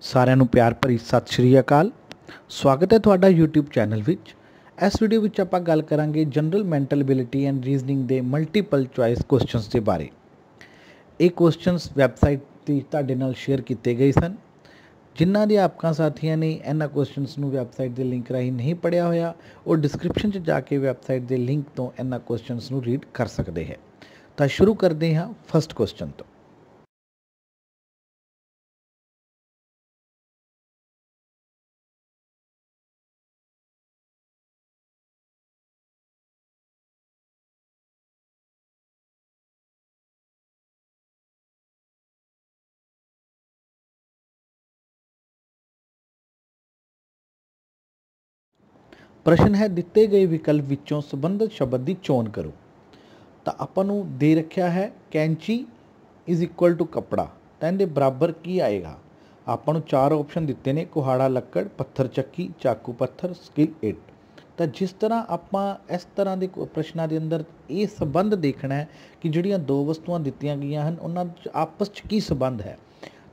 ਸਾਰਿਆਂ ਨੂੰ ਪਿਆਰ ਭਰੀ ਸਤਿ ਸ਼੍ਰੀ ਅਕਾਲ। ਸਵਾਗਤ ਹੈ ਤੁਹਾਡਾ YouTube ਚੈਨਲ ਵਿੱਚ। ਇਸ ਵੀਡੀਓ ਵਿੱਚ ਆਪਾਂ ਗੱਲ ਕਰਾਂਗੇ general mental ability and reasoning ਦੇ ਮਲਟੀਪਲ ਚੁਆਇਸ ਕੁਐਸਚਨਸ ਦੇ ਬਾਰੇ। ਇਹ ਕੁਐਸਚਨਸ ਵੈਬਸਾਈਟ ਤੇ ਤੁਹਾਡੇ ਨਾਲ ਸ਼ੇਅਰ ਕੀਤੇ ਗਏ ਸਨ। ਜਿਨ੍ਹਾਂ ਦੇ ਆਪਕਾ ਸਾਥੀਆਂ ਨੇ ਇਹਨਾਂ ਕੁਐਸਚਨਸ ਨੂੰ ਵੈਬਸਾਈਟ ਦੇ ਲਿੰਕ ਰਾਹੀਂ ਨਹੀਂ ਪੜ੍ਹਿਆ ਹੋਇਆ, ਉਹ ਡਿਸਕ੍ਰਿਪਸ਼ਨ 'ਚ ਜਾ ਕੇ ਵੈਬਸਾਈਟ ਦੇ ਲਿੰਕ ਤੋਂ ਇਹਨਾਂ ਕੁਐਸਚਨਸ ਨੂੰ ਰੀਡ ਕਰ ਸਕਦੇ ਹੈ। ਤਾਂ ਸ਼ੁਰੂ ਕਰਦੇ ਹਾਂ ਫਸਟ ਕੁਐਸਚਨ ਤੋਂ। ਪ੍ਰਸ਼ਨ ਹੈ, ਦਿੱਤੇ ਗਏ ਵਿਕਲਪ ਵਿੱਚੋਂ ਸੰਬੰਧਿਤ ਸ਼ਬਦ ਦੀ ਚੋਣ ਕਰੋ। ਤਾਂ ਆਪਾਂ ਨੂੰ ਦੇ ਰੱਖਿਆ ਹੈ ਕੈਂਚੀ ਇਜ਼ ਇਕੁਅਲ ਟੂ ਕੱਪੜਾ, ਤਾਂ ਇਹਦੇ ਬਰਾਬਰ ਕੀ ਆਏਗਾ। ਆਪਾਂ ਨੂੰ ਚਾਰ ਆਪਸ਼ਨ ਦਿੱਤੇ ਨੇ, ਕੁਹਾੜਾ ਲੱਕੜ, ਪੱਥਰ ਚੱਕੀ, ਚਾਕੂ ਪੱਥਰ, ਸਕਿਲ ਇੱਟ। ਤਾਂ ਜਿਸ ਤਰ੍ਹਾਂ ਆਪਾਂ ਇਸ ਤਰ੍ਹਾਂ ਦੇ ਪ੍ਰਸ਼ਨਾਂ ਦੇ ਅੰਦਰ ਇਹ ਸੰਬੰਧ ਦੇਖਣਾ ਹੈ ਕਿ ਜਿਹੜੀਆਂ ਦੋ ਵਸਤੂਆਂ ਦਿੱਤੀਆਂ ਗਈਆਂ ਹਨ ਉਹਨਾਂ 'ਚ ਆਪਸ 'ਚ ਕੀ ਸੰਬੰਧ ਹੈ।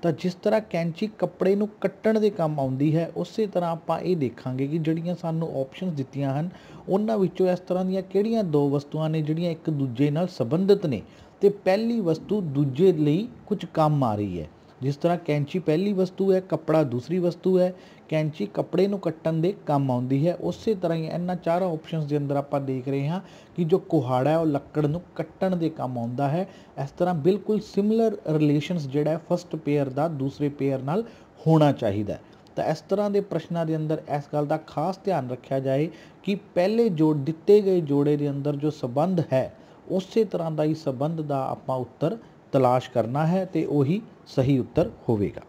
ਤਾਂ ਜਿਸ ਤਰ੍ਹਾਂ ਕੈਂਚੀ ਕੱਪੜੇ ਨੂੰ ਕੱਟਣ ਦੇ ਕੰਮ ਆਉਂਦੀ ਹੈ, ਉਸੇ ਤਰ੍ਹਾਂ ਆਪਾਂ ਇਹ ਦੇਖਾਂਗੇ ਕਿ ਜਿਹੜੀਆਂ ਸਾਨੂੰ ਆਪਸ਼ਨਸ ਦਿੱਤੀਆਂ ਹਨ ਉਹਨਾਂ ਵਿੱਚੋਂ ਇਸ ਤਰ੍ਹਾਂ ਦੀਆਂ ਕਿਹੜੀਆਂ ਦੋ ਵਸਤੂਆਂ ਨੇ ਜਿਹੜੀਆਂ ਇੱਕ ਦੂਜੇ ਨਾਲ ਸੰਬੰਧਿਤ ਨੇ ਅਤੇ ਪਹਿਲੀ ਵਸਤੂ ਦੂਜੇ ਲਈ ਕੁਝ ਕੰਮ ਆ ਰਹੀ ਹੈ। ਜਿਸ ਤਰ੍ਹਾਂ ਕੈਂਚੀ ਪਹਿਲੀ ਵਸਤੂ ਹੈ, ਕੱਪੜਾ ਦੂਸਰੀ ਵਸਤੂ ਹੈ। ਕੈਂਚੀ ਕੱਪੜੇ ਨੂੰ ਕੱਟਣ ਦੇ ਕੰਮ ਆਉਂਦੀ ਹੈ। ਉਸੇ ਤਰ੍ਹਾਂ ਹੀ ਇਹਨਾਂ ਚਾਰਾਂ ਆਪਸ਼ਨਸ ਦੇ ਅੰਦਰ ਆਪਾਂ ਦੇਖ ਰਹੇ ਹਾਂ ਕਿ ਜੋ ਕੁਹਾੜਾ ਹੈ ਉਹ ਲੱਕੜ ਨੂੰ ਕੱਟਣ ਦੇ ਕੰਮ ਆਉਂਦਾ ਹੈ। ਇਸ ਤਰ੍ਹਾਂ ਬਿਲਕੁਲ ਸਿਮਿਲਰ ਰਿਲੇਸ਼ਨਸ ਜਿਹੜਾ ਫਸਟ ਪੇਅਰ ਦਾ ਦੂਸਰੇ ਪੇਅਰ ਨਾਲ ਹੋਣਾ ਚਾਹੀਦਾ। ਤਾਂ ਇਸ ਤਰ੍ਹਾਂ ਦੇ ਪ੍ਰਸ਼ਨਾਂ ਦੇ ਅੰਦਰ ਇਸ ਗੱਲ ਦਾ ਖਾਸ ਧਿਆਨ ਰੱਖਿਆ ਜਾਏ ਕਿ ਪਹਿਲੇ ਦਿੱਤੇ ਗਏ ਜੋੜੇ ਦੇ ਅੰਦਰ ਜੋ ਸੰਬੰਧ ਹੈ ਉਸੇ ਤਰ੍ਹਾਂ ਦਾ ਹੀ ਸੰਬੰਧ ਦਾ ਆਪਾਂ ਉੱਤਰ ਤਲਾਸ਼ ਕਰਨਾ ਹੈ ਅਤੇ ਉਹੀ ਸਹੀ ਉੱਤਰ ਹੋਵੇਗਾ।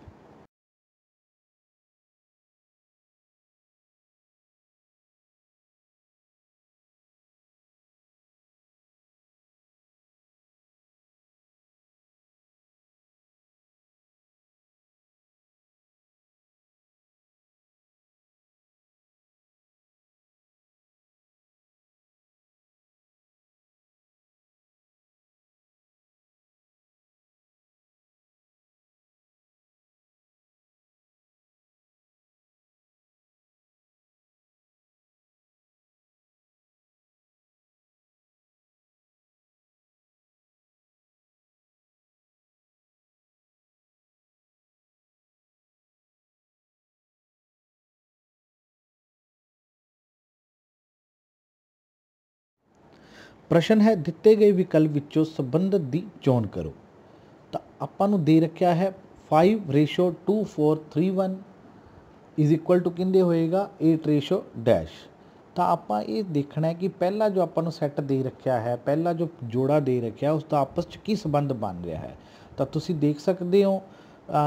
ਪ੍ਰਸ਼ਨ ਹੈ, ਦਿੱਤੇ ਗਏ ਵਿਕਲਪ ਵਿੱਚੋਂ ਸੰਬੰਧਿਤ ਦੀ ਚੋਣ ਕਰੋ। ਤਾਂ ਆਪਾਂ ਨੂੰ ਦੇ ਰੱਖਿਆ ਹੈ 5:2431 ਇਜ਼ ਇਕੁਅਲ ਟੂ ਕਿੰਦੇ ਹੋਏਗਾ 8:। ਤਾਂ ਆਪਾਂ ਇਹ ਦੇਖਣਾ ਹੈ ਕਿ ਪਹਿਲਾ ਜੋ ਆਪਾਂ ਨੂੰ ਸੈੱਟ ਦੇ ਰੱਖਿਆ ਹੈ, ਪਹਿਲਾ ਜੋ ਜੋੜਾ ਦੇ ਰੱਖਿਆ ਉਸ ਦਾ ਆਪਸ 'ਚ ਕੀ ਸੰਬੰਧ ਬਣ ਰਿਹਾ ਹੈ। ਤਾਂ ਤੁਸੀਂ ਦੇਖ ਸਕਦੇ ਹੋ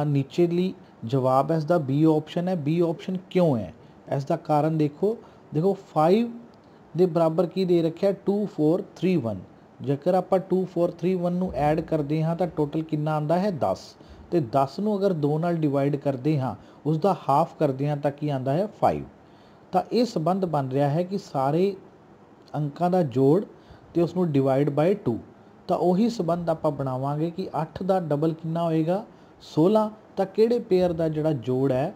ਨੀਚੇਲੀ ਜਵਾਬ ਇਸ ਦਾ ਬੀ ਆਪਸ਼ਨ ਹੈ। ਬੀ ਆਪਸ਼ਨ ਕਿਉਂ ਹੈ, ਇਸ ਦਾ ਕਾਰਨ ਦੇਖੋ 5 ਦੇ ਬਰਾਬਰ ਕੀ ਦੇ ਰੱਖਿਆ 2431। ਜੇਕਰ ਆਪਾਂ 2431 ਨੂੰ ਐਡ ਕਰਦੇ ਹਾਂ ਤਾਂ ਟੋਟਲ ਕਿੰਨਾ ਆਉਂਦਾ ਹੈ 10। ਅਤੇ 10 ਨੂੰ ਅਗਰ 2 ਨਾਲ ਡਿਵਾਈਡ ਕਰਦੇ ਹਾਂ, ਉਸ ਦਾ ਹਾਫ ਕਰਦੇ ਹਾਂ ਤਾਂ ਕੀ ਆਉਂਦਾ ਹੈ 5। ਤਾਂ ਇਹ ਸੰਬੰਧ ਬਣ ਰਿਹਾ ਹੈ ਕਿ ਸਾਰੇ ਅੰਕਾਂ ਦਾ ਜੋੜ ਅਤੇ ਉਸ ਨੂੰ ਡਿਵਾਈਡ ਬਾਏ 2। ਤਾਂ ਉਹੀ ਸੰਬੰਧ ਆਪਾਂ ਬਣਾਵਾਂਗੇ ਕਿ 8 ਦਾ ਡਬਲ ਕਿੰਨਾ ਹੋਏਗਾ 16। ਤਾਂ ਕਿਹੜੇ ਪੇਅਰ ਦਾ ਜਿਹੜਾ ਜੋੜ ਹੈ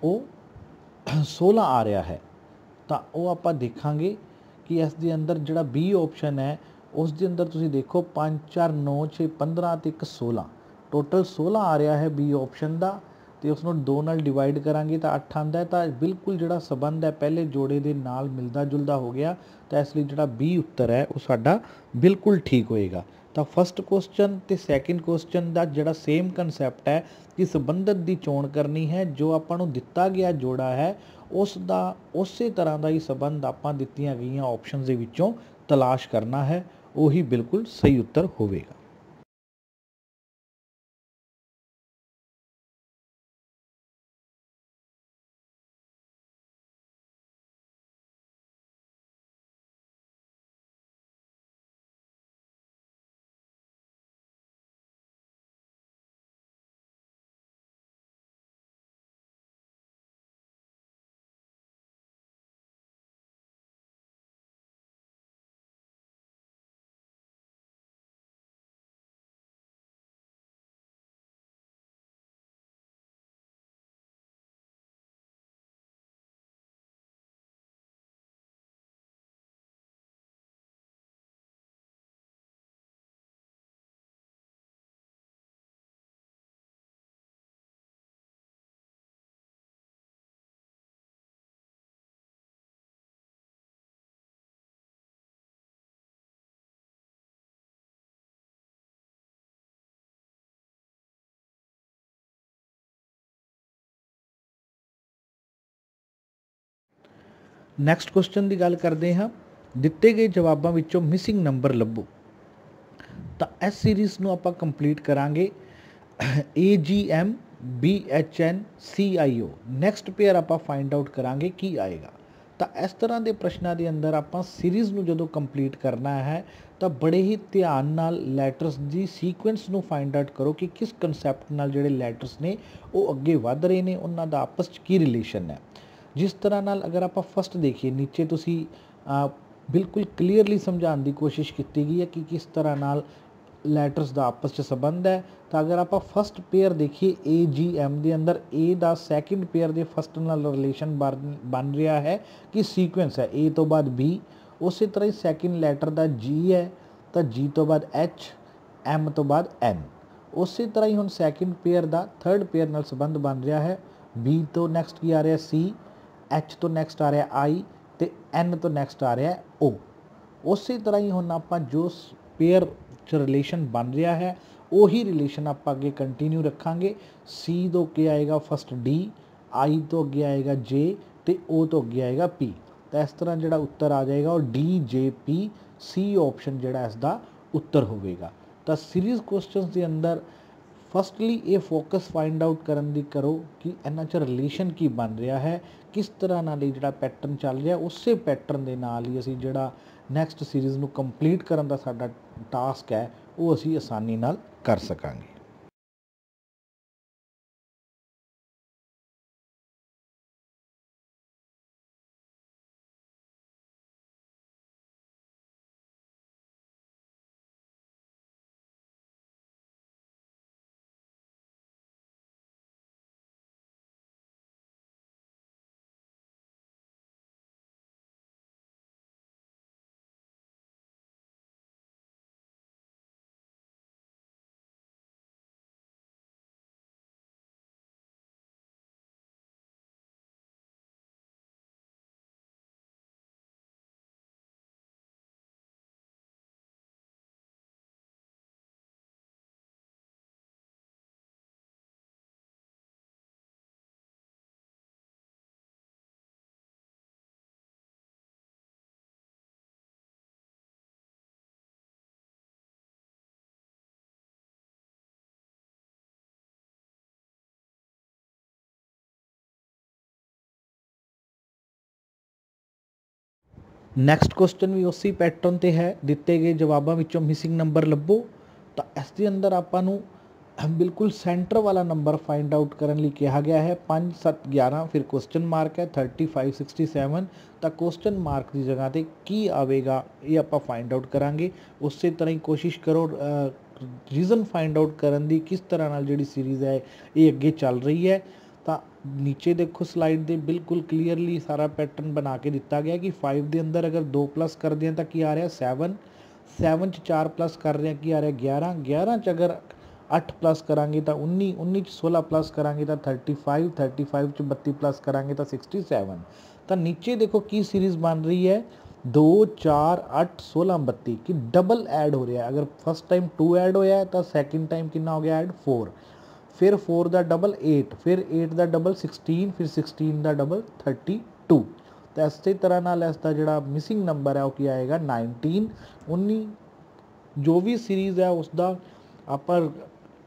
ਉਹ 16 ਆ ਰਿਹਾ ਹੈ। ਤਾਂ ਉਹ ਆਪਾਂ ਦੇਖਾਂਗੇ ਕਿ ਇਸ ਦੇ ਅੰਦਰ ਜਿਹੜਾ ਬੀ ਆਪਸ਼ਨ ਹੈ ਉਸ ਦੇ ਅੰਦਰ ਤੁਸੀਂ ਦੇਖੋ 5 4 9 6 15 ਅਤੇ 1 16, ਟੋਟਲ 16 ਆ ਰਿਹਾ ਹੈ ਬੀ ਆਪਸ਼ਨ ਦਾ। ਅਤੇ ਉਸ ਨੂੰ 2 ਨਾਲ ਡਿਵਾਈਡ ਕਰਾਂਗੇ ਤਾਂ 8 ਆਉਂਦਾ। ਤਾਂ ਬਿਲਕੁਲ ਜਿਹੜਾ ਸੰਬੰਧ ਹੈ ਪਹਿਲੇ ਜੋੜੇ ਦੇ ਨਾਲ ਮਿਲਦਾ ਜੁਲਦਾ ਹੋ ਗਿਆ। ਤਾਂ ਇਸ ਲਈ ਜਿਹੜਾ ਬੀ ਉੱਤਰ ਹੈ ਉਹ ਸਾਡਾ ਬਿਲਕੁਲ ਠੀਕ ਹੋਏਗਾ। ਤਾਂ ਫਸਟ ਕੁਐਸਚਨ ਅਤੇ ਸੈਕਿੰਡ ਕੁਐਸਚਨ ਦਾ ਜਿਹੜਾ ਸੇਮ ਕਨਸੈਪਟ ਹੈ ਕਿ ਸੰਬੰਧਿਤ ਦੀ ਚੋਣ ਕਰਨੀ ਹੈ। ਜੋ ਆਪਾਂ ਨੂੰ ਦਿੱਤਾ ਗਿਆ ਜੋੜਾ ਹੈ ਉਸ ਦਾ ਉਸੇ ਤਰ੍ਹਾਂ ਦਾ ਹੀ ਸੰਬੰਧ ਆਪਾਂ ਦਿੱਤੀਆਂ ਗਈਆਂ ਆਪਸ਼ਨਸ ਦੇ ਵਿੱਚੋਂ ਤਲਾਸ਼ ਕਰਨਾ ਹੈ, ਉਹੀ ਬਿਲਕੁਲ ਸਹੀ ਉੱਤਰ ਹੋਵੇਗਾ। ਨੈਕਸਟ ਕੁਐਸਚਨ ਦੀ ਗੱਲ ਕਰਦੇ ਹਾਂ। ਦਿੱਤੇ ਗਏ ਜਵਾਬਾਂ ਵਿੱਚੋਂ ਮਿਸਿੰਗ ਨੰਬਰ ਲੱਭੋ। ਤਾਂ ਇਸ ਸੀਰੀਜ਼ ਨੂੰ ਆਪਾਂ ਕੰਪਲੀਟ ਕਰਾਂਗੇ AGM BHN CIO। Next pair ਆਪਾਂ ਫਾਈਂਡ ਆਊਟ ਕਰਾਂਗੇ ਕੀ ਆਏਗਾ। ਤਾਂ ਇਸ ਤਰ੍ਹਾਂ ਦੇ ਪ੍ਰਸ਼ਨਾਂ ਦੇ ਅੰਦਰ ਆਪਾਂ ਸੀਰੀਜ਼ ਨੂੰ ਜਦੋਂ ਕੰਪਲੀਟ ਕਰਨਾ ਹੈ ਤਾਂ ਬੜੇ ਹੀ ਧਿਆਨ ਨਾਲ ਲੈਟਰਸ ਦੀ ਸੀਕੁਐਂਸ ਨੂੰ ਫਾਈਂਡ ਆਊਟ ਕਰੋ ਕਿ ਕਿਸ ਕਨਸੈਪਟ ਨਾਲ ਜਿਹੜੇ ਲੈਟਰਸ ਨੇ ਉਹ ਅੱਗੇ ਵੱਧ ਰਹੇ ਨੇ, ਉਹਨਾਂ ਦਾ ਆਪਸ 'ਚ ਕੀ ਰਿਲੇਸ਼ਨ ਹੈ। ਜਿਸ ਤਰ੍ਹਾਂ ਨਾਲ ਅਗਰ ਆਪਾਂ ਫਸਟ ਦੇਖੀਏ, ਨੀਚੇ ਤੁਸੀਂ ਬਿਲਕੁਲ ਕਲੀਅਰਲੀ ਸਮਝਾਉਣ ਦੀ ਕੋਸ਼ਿਸ਼ ਕੀਤੀ ਗਈ ਹੈ ਕਿ ਕਿਸ ਤਰ੍ਹਾਂ ਨਾਲ ਲੈਟਰਸ ਦਾ ਆਪਸ 'ਚ ਸੰਬੰਧ ਹੈ। ਤਾਂ ਅਗਰ ਆਪਾਂ ਫਸਟ ਪੇਅਰ ਦੇਖੀਏ AGM ਦੇ ਅੰਦਰ A ਦਾ ਸੈਕਿੰਡ ਪੇਅਰ ਦੇ ਫਸਟ ਨਾਲ ਰਿਲੇਸ਼ਨ ਬਣ ਰਿਹਾ ਹੈ ਕਿ ਸੀਕੁਐਂਸ ਹੈ A ਤੋਂ ਬਾਅਦ B। ਉਸੇ ਤਰ੍ਹਾਂ ਹੀ ਸੈਕਿੰਡ ਲੈਟਰ ਦਾ G ਹੈ ਤਾਂ G ਤੋਂ ਬਾਅਦ H, M ਤੋਂ ਬਾਅਦ N। ਉਸੇ ਤਰ੍ਹਾਂ ਹੀ ਹੁਣ ਸੈਕਿੰਡ ਪੇਅਰ ਦਾ ਥਰਡ ਪੇਅਰ ਨਾਲ ਸੰਬੰਧ ਬਣ ਰਿਹਾ ਹੈ। B ਤੋਂ ਨੈਕਸਟ ਕੀ ਆ ਰਿਹਾ C, H ਤੋਂ ਨੈਕਸਟ ਆ ਰਿਹਾ I ਤੇ N ਤੋਂ ਨੈਕਸਟ ਆ ਰਿਹਾ O। ਉਸੇ ਤਰ੍ਹਾਂ ਹੀ ਹੁਣ ਆਪਾਂ ਜੋ ਪੇਅਰ 'ਚ ਰਿਲੇਸ਼ਨ ਬਣ ਰਿਹਾ ਹੈ ਉਹੀ ਰਿਲੇਸ਼ਨ ਆਪਾਂ ਅੱਗੇ ਕੰਟੀਨਿਊ ਰੱਖਾਂਗੇ। C ਤੋਂ ਅੱਗੇ ਆਏਗਾ ਫਸਟ D, I ਤੋਂ ਅੱਗੇ ਆਏਗਾ J ਤੇ O ਤੋਂ ਅੱਗੇ ਆਏਗਾ P। ਤਾਂ ਇਸ ਤਰ੍ਹਾਂ ਜਿਹੜਾ ਉੱਤਰ ਆ ਜਾਏਗਾ ਉਹ DJPC ਆਪਸ਼ਨ ਜਿਹੜਾ ਇਸ ਦਾ ਉੱਤਰ ਹੋਵੇਗਾ। ਤਾਂ ਸੀਰੀਜ਼ ਕੁਐਸਚਨਸ ਦੇ ਅੰਦਰ ਫਸਟਲੀ ਇਹ ਫੋਕਸ ਫਾਈਂਡ ਆਊਟ ਕਰਨ ਦੀ ਕਰੋ ਕਿ ਇਹਨਾਂ 'ਚ ਰਿਲੇਸ਼ਨ ਕੀ ਬਣ ਰਿਹਾ ਹੈ, ਕਿਸ ਤਰ੍ਹਾਂ ਨਾਲ ਇਹ ਜਿਹੜਾ ਪੈਟਰਨ ਚੱਲ ਰਿਹਾ ਉਸੇ ਪੈਟਰਨ ਦੇ ਨਾਲ ਹੀ ਅਸੀਂ ਜਿਹੜਾ ਨੈਕਸਟ ਸੀਰੀਜ਼ ਨੂੰ ਕੰਪਲੀਟ ਕਰਨ ਦਾ ਸਾਡਾ ਟਾਸਕ ਹੈ ਉਹ ਅਸੀਂ ਆਸਾਨੀ ਨਾਲ ਕਰ ਸਕਾਂਗੇ। ਨੈਕਸਟ ਕੁਐਸਚਨ ਵੀ ਉਸੇ ਪੈਟਰਨ 'ਤੇ ਹੈ। ਦਿੱਤੇ ਗਏ ਜਵਾਬਾਂ ਵਿੱਚੋਂ ਮਿਸਿੰਗ ਨੰਬਰ ਲੱਭੋ। ਤਾਂ ਇਸ ਦੇ ਅੰਦਰ ਆਪਾਂ ਨੂੰ ਬਿਲਕੁਲ ਸੈਂਟਰ ਵਾਲਾ ਨੰਬਰ ਫਾਈਂਡ ਆਊਟ ਕਰਨ ਲਈ ਕਿਹਾ ਗਿਆ ਹੈ 5 7 11, ਫਿਰ ਕੁਐਸਚਨ ਮਾਰਕ ਹੈ 35 67। ਤਾਂ ਕੁਐਸਚਨ ਮਾਰਕ ਦੀ ਜਗ੍ਹਾ 'ਤੇ ਕੀ ਆਵੇਗਾ ਇਹ ਆਪਾਂ ਫਾਈਂਡ ਆਊਟ ਕਰਾਂਗੇ। ਉਸੇ ਤਰ੍ਹਾਂ ਹੀ ਕੋਸ਼ਿਸ਼ ਕਰੋ ਰੀਜ਼ਨ ਫਾਈਂਡ ਆਊਟ ਕਰਨ ਦੀ, ਕਿਸ ਤਰ੍ਹਾਂ ਨਾਲ ਜਿਹੜੀ ਸੀਰੀਜ਼ ਹੈ ਇਹ ਅੱਗੇ ਚੱਲ ਰਹੀ ਹੈ। ਤਾਂ ਨੀਚੇ ਦੇਖੋ ਸਲਾਈਡ ਦੇ ਬਿਲਕੁਲ ਕਲੀਅਰਲੀ ਸਾਰਾ ਪੈਟਰਨ ਬਣਾ ਕੇ ਦਿੱਤਾ ਗਿਆ ਕਿ 5 ਦੇ ਅੰਦਰ ਅਗਰ 2 ਪਲੱਸ ਕਰਦੇ ਹਾਂ ਤਾਂ ਕੀ ਆ ਰਿਹਾ 7, 7 'ਚ 4 ਪਲੱਸ ਕਰ ਰਹੇ ਹਾਂ ਕੀ ਆ ਰਿਹਾ 11, 11 'ਚ ਅਗਰ 8 ਪਲੱਸ ਕਰਾਂਗੇ ਤਾਂ 19, 19 'ਚ 16 ਪਲੱਸ ਕਰਾਂਗੇ ਤਾਂ 35, 35 'ਚ 32 ਪਲੱਸ ਕਰਾਂਗੇ ਤਾਂ 67। ਤਾਂ ਨੀਚੇ ਦੇਖੋ ਕੀ ਸੀਰੀਜ਼ ਬਣ ਰਹੀ ਹੈ 2 4 8 16 32 ਕਿ ਡਬਲ ਐਡ ਹੋ ਰਿਹਾ। ਅਗਰ ਫਸਟ ਟਾਈਮ 2 ਐਡ ਹੋਇਆ ਤਾਂ ਸੈਕਿੰਡ ਟਾਈਮ ਕਿੰਨਾ ਹੋ ਗਿਆ ਐਡ 4, ਫਿਰ 4 ਦਾ ਡਬਲ 8, ਫਿਰ 8 ਦਾ ਡਬਲ 16, ਫਿਰ 16 ਦਾ ਡਬਲ 32। ਤਾਂ ਇਸੇ ਤਰ੍ਹਾਂ ਨਾਲ ਇਸ ਦਾ ਜਿਹੜਾ ਮਿਸਿੰਗ ਨੰਬਰ ਹੈ ਉਹ ਕੀ ਆਏਗਾ 19, 19। ਜੋ ਵੀ ਸੀਰੀਜ਼ ਹੈ ਉਸ ਦਾ ਆਪਾਂ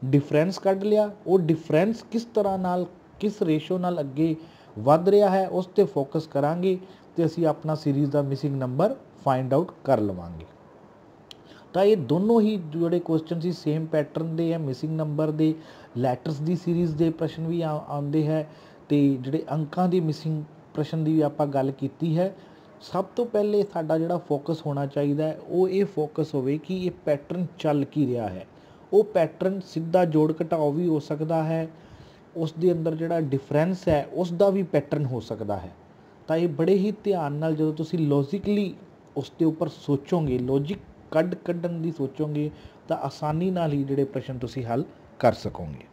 ਡਿਫਰੈਂਸ ਕੱਢ ਲਿਆ, ਉਹ ਡਿਫਰੈਂਸ ਕਿਸ ਤਰ੍ਹਾਂ ਨਾਲ ਕਿਸ ਰੇਸ਼ੋ ਨਾਲ ਅੱਗੇ ਵੱਧ ਰਿਹਾ ਹੈ ਉਸ 'ਤੇ ਫੋਕਸ ਕਰਾਂਗੇ ਅਤੇ ਅਸੀਂ ਆਪਣਾ ਸੀਰੀਜ਼ ਦਾ ਮਿਸਿੰਗ ਨੰਬਰ ਫਾਈਂਡ ਆਊਟ ਕਰ ਲਵਾਂਗੇ। ਤਾਂ ਇਹ ਦੋਨੋਂ ਹੀ ਜਿਹੜੇ ਕੁਐਸਚਨ ਸੀ ਸੇਮ ਪੈਟਰਨ ਦੇ ਹੈ। ਮਿਸਿੰਗ ਨੰਬਰ ਦੇ ਲੈਟਰਸ ਦੀ ਸੀਰੀਜ਼ ਦੇ ਪ੍ਰਸ਼ਨ ਵੀ ਆਉਂਦੇ ਹੈ ਅਤੇ ਜਿਹੜੇ ਅੰਕਾਂ ਦੀ ਮਿਸਿੰਗ ਪ੍ਰਸ਼ਨ ਦੀ ਵੀ ਆਪਾਂ ਗੱਲ ਕੀਤੀ ਹੈ। ਸਭ ਤੋਂ ਪਹਿਲੇ ਸਾਡਾ ਜਿਹੜਾ ਫੋਕਸ ਹੋਣਾ ਚਾਹੀਦਾ ਹੈ ਉਹ ਇਹ ਫੋਕਸ ਹੋਵੇ ਕਿ ਇਹ ਪੈਟਰਨ ਚੱਲ ਕੀ ਰਿਹਾ ਹੈ। ਉਹ ਪੈਟਰਨ ਸਿੱਧਾ ਜੋੜ ਘਟਾਓ ਵੀ ਹੋ ਸਕਦਾ ਹੈ, ਉਸ ਦੇ ਅੰਦਰ ਜਿਹੜਾ ਡਿਫਰੈਂਸ ਹੈ ਉਸ ਦਾ ਵੀ ਪੈਟਰਨ ਹੋ ਸਕਦਾ ਹੈ। ਤਾਂ ਇਹ ਬੜੇ ਹੀ ਧਿਆਨ ਨਾਲ ਜਦੋਂ ਤੁਸੀਂ ਲੌਜਿਕਲੀ ਉਸ ਦੇ ਉੱਪਰ ਸੋਚੋਗੇ, ਲੌਜਿਕ ਕੱਢਣ ਦੀ ਸੋਚੋਗੇ ਤਾਂ ਆਸਾਨੀ ਨਾਲ ਹੀ ਜਿਹੜੇ ਪ੍ਰਸ਼ਨ ਤੁਸੀਂ ਹੱਲ ਕਰ ਸਕੋਗੇ।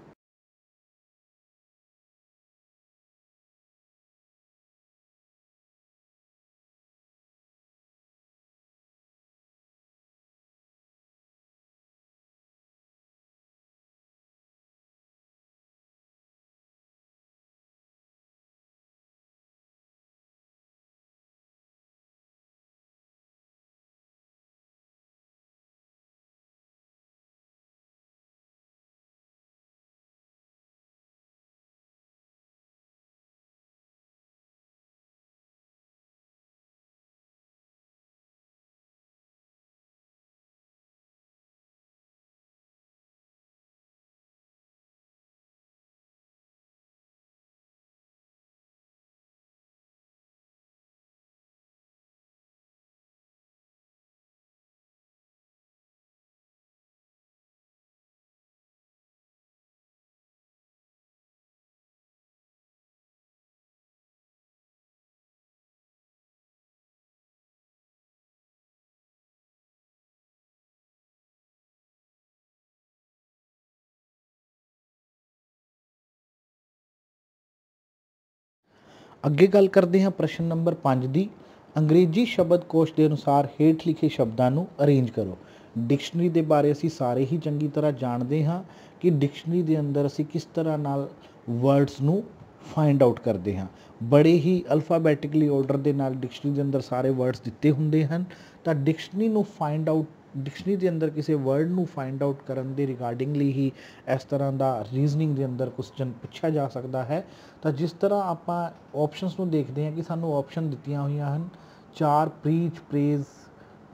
ਅੱਗੇ ਗੱਲ ਕਰਦੇ ਹਾਂ ਪ੍ਰਸ਼ਨ ਨੰਬਰ 5 ਦੀ। ਅੰਗਰੇਜ਼ੀ ਸ਼ਬਦਕੋਸ਼ ਦੇ ਅਨੁਸਾਰ ਹੇਠ ਲਿਖੇ ਸ਼ਬਦਾਂ ਨੂੰ ਅਰੇਂਜ ਕਰੋ। ਡਿਕਸ਼ਨਰੀ ਦੇ ਬਾਰੇ ਅਸੀਂ ਸਾਰੇ ਹੀ ਚੰਗੀ ਤਰ੍ਹਾਂ ਜਾਣਦੇ ਹਾਂ ਕਿ ਡਿਕਸ਼ਨਰੀ ਦੇ ਅੰਦਰ ਅਸੀਂ ਕਿਸ ਤਰ੍ਹਾਂ ਨਾਲ ਵਰਡਸ ਨੂੰ ਫਾਈਂਡ ਆਊਟ ਕਰਦੇ ਹਾਂ। ਬੜੇ ਹੀ ਅਲਫਾਬੈਟਿਕਲੀ ਆਰਡਰ ਦੇ ਨਾਲ ਡਿਕਸ਼ਨਰੀ ਦੇ ਅੰਦਰ ਸਾਰੇ ਵਰਡਸ ਦਿੱਤੇ ਹੁੰਦੇ ਹਨ। ਤਾਂ ਡਿਕਸ਼ਨਰੀ ਨੂੰ ਫਾਈਂਡ ਆਊਟ, ਡਿਕਸ਼ਨਰੀ ਦੇ ਅੰਦਰ ਕਿਸੇ ਵਰਡ ਨੂੰ ਫਾਈਂਡ ਆਊਟ ਕਰਨ ਦੇ ਰਿਗਾਰਡਿੰਗਲੀ ਹੀ ਇਸ ਤਰ੍ਹਾਂ ਦਾ ਰੀਜ਼ਨਿੰਗ ਦੇ ਅੰਦਰ ਕੁਐਸਚਨ ਪੁੱਛਿਆ ਜਾ ਸਕਦਾ ਹੈ। ਤਾਂ ਜਿਸ ਤਰ੍ਹਾਂ ਆਪਾਂ ਆਪਸ਼ਨਸ ਨੂੰ ਦੇਖਦੇ ਹਾਂ ਕਿ ਸਾਨੂੰ ਆਪਸ਼ਨ ਦਿੱਤੀਆਂ ਹੋਈਆਂ ਹਨ 4 ਪ੍ਰੀਚ, ਪ੍ਰੇਜ਼,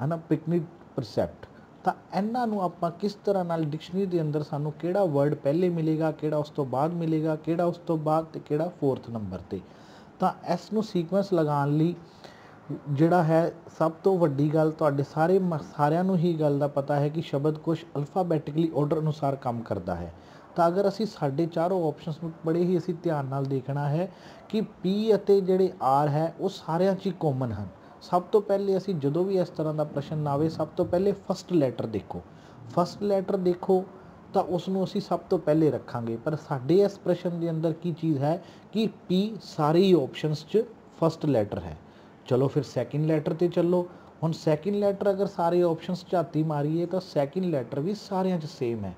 ਹੈ ਨਾ, ਪਿਕਨਿਕ, ਪ੍ਰਸੈਪਟ। ਤਾਂ ਇਹਨਾਂ ਨੂੰ ਆਪਾਂ ਕਿਸ ਤਰ੍ਹਾਂ ਨਾਲ ਡਿਕਸ਼ਨਰੀ ਦੇ ਅੰਦਰ ਸਾਨੂੰ ਕਿਹੜਾ ਵਰਡ ਪਹਿਲੇ ਮਿਲੇਗਾ, ਕਿਹੜਾ ਉਸ ਤੋਂ ਬਾਅਦ ਮਿਲੇਗਾ, ਕਿਹੜਾ ਉਸ ਤੋਂ ਬਾਅਦ ਤੇ ਕਿਹੜਾ 4th ਨੰਬਰ 'ਤੇ। ਤਾਂ ਇਸ ਨੂੰ ਸੀਕੁਐਂਸ ਲਗਾਉਣ ਲਈ ਜਿਹੜਾ ਹੈ ਸਭ ਤੋਂ ਵੱਡੀ ਗੱਲ, ਤੁਹਾਡੇ ਸਾਰਿਆਂ ਨੂੰ ਹੀ ਗੱਲ ਦਾ ਪਤਾ ਹੈ ਕਿ ਸ਼ਬਦਕੋਸ਼ ਅਲਫਾਬੈਟਿਕਲੀ ਆਰਡਰ ਅਨੁਸਾਰ ਕੰਮ ਕਰਦਾ ਹੈ। ਤਾਂ ਅਗਰ ਅਸੀਂ ਸਾਡੇ ਚਾਰੋਂ ਆਪਸ਼ਨਸ ਨੂੰ ਬੜੇ ਹੀ ਅਸੀਂ ਧਿਆਨ ਨਾਲ ਦੇਖਣਾ ਹੈ ਕਿ ਪੀ ਅਤੇ ਜਿਹੜੇ ਆਰ ਹੈ ਉਹ ਸਾਰਿਆਂ 'ਚ ਹੀ ਕਾਮਨ ਹਨ। ਸਭ ਤੋਂ ਪਹਿਲੇ ਅਸੀਂ ਜਦੋਂ ਵੀ ਇਸ ਤਰ੍ਹਾਂ ਦਾ ਪ੍ਰਸ਼ਨ ਆਵੇ, ਸਭ ਤੋਂ ਪਹਿਲੇ ਫਸਟ ਲੈਟਰ ਦੇਖੋ। ਫਸਟ ਲੈਟਰ ਦੇਖੋ ਤਾਂ ਉਸ ਨੂੰ ਅਸੀਂ ਸਭ ਤੋਂ ਪਹਿਲੇ ਰੱਖਾਂਗੇ। ਪਰ ਸਾਡੇ ਇਸ ਪ੍ਰਸ਼ਨ ਦੇ ਅੰਦਰ ਕੀ ਚੀਜ਼ ਹੈ ਕਿ ਪੀ ਸਾਰੇ ਹੀ ਆਪਸ਼ਨਸ 'ਚ ਫਸਟ ਲੈਟਰ ਹੈ। ਚਲੋ ਫਿਰ ਸੈਕਿੰਡ ਲੈਟਰ 'ਤੇ ਚੱਲੋ। ਹੁਣ ਸੈਕਿੰਡ ਲੈਟਰ ਅਗਰ ਸਾਰੇ ਆਪਸ਼ਨਸ ਝਾਤੀ ਮਾਰੀਏ ਤਾਂ ਸੈਕਿੰਡ ਲੈਟਰ ਵੀ ਸਾਰਿਆਂ 'ਚ ਸੇਮ ਹੈ।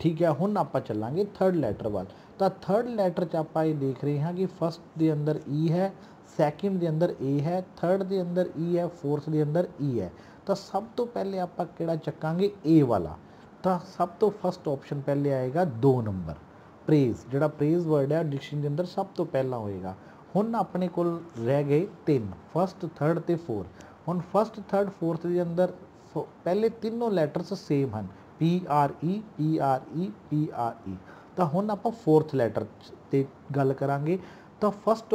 ਠੀਕ ਹੈ, ਹੁਣ ਆਪਾਂ ਚੱਲਾਂਗੇ ਥਰਡ ਲੈਟਰ ਵੱਲ। ਤਾਂ ਥਰਡ ਲੈਟਰ 'ਚ ਆਪਾਂ ਇਹ ਦੇਖ ਰਹੇ ਹਾਂ ਕਿ ਫਸਟ ਦੇ ਅੰਦਰ ਈ ਹੈ, ਸੈਕਿੰਡ ਦੇ ਅੰਦਰ ਏ ਹੈ, ਥਰਡ ਦੇ ਅੰਦਰ ਈ ਹੈ, ਫੋਰਥ ਦੇ ਅੰਦਰ ਈ ਹੈ। ਤਾਂ ਸਭ ਤੋਂ ਪਹਿਲੇ ਆਪਾਂ ਕਿਹੜਾ ਚੱਕਾਂਗੇ, ਏ ਵਾਲਾ। ਤਾਂ ਸਭ ਤੋਂ ਫਸਟ ਆਪਸ਼ਨ ਪਹਿਲੇ ਆਏਗਾ 2 ਨੰਬਰ, ਪ੍ਰੇਜ਼। ਜਿਹੜਾ ਪ੍ਰੇਜ਼ ਵਰਡ ਹੈ ਡਿਕਸ਼ਨਰੀ ਦੇ ਅੰਦਰ ਸਭ ਤੋਂ ਪਹਿਲਾਂ ਹੋਏਗਾ। ਹੁਣ ਆਪਣੇ ਕੋਲ ਰਹਿ ਗਏ 3, ਫਸਟ, ਥਰਡ ਅਤੇ 4। ਹੁਣ ਫਸਟ, ਥਰਡ, ਫੋਰਥ ਦੇ ਅੰਦਰ ਪਹਿਲੇ ਤਿੰਨੋਂ ਲੈਟਰਸ ਸੇਮ ਹਨ, P R E, P R E, P R E. ਤਾਂ ਹੁਣ ਆਪਾਂ ਫੋਰਥ ਲੈਟਰ 'ਤੇ ਗੱਲ ਕਰਾਂਗੇ। ਤਾਂ ਫਸਟ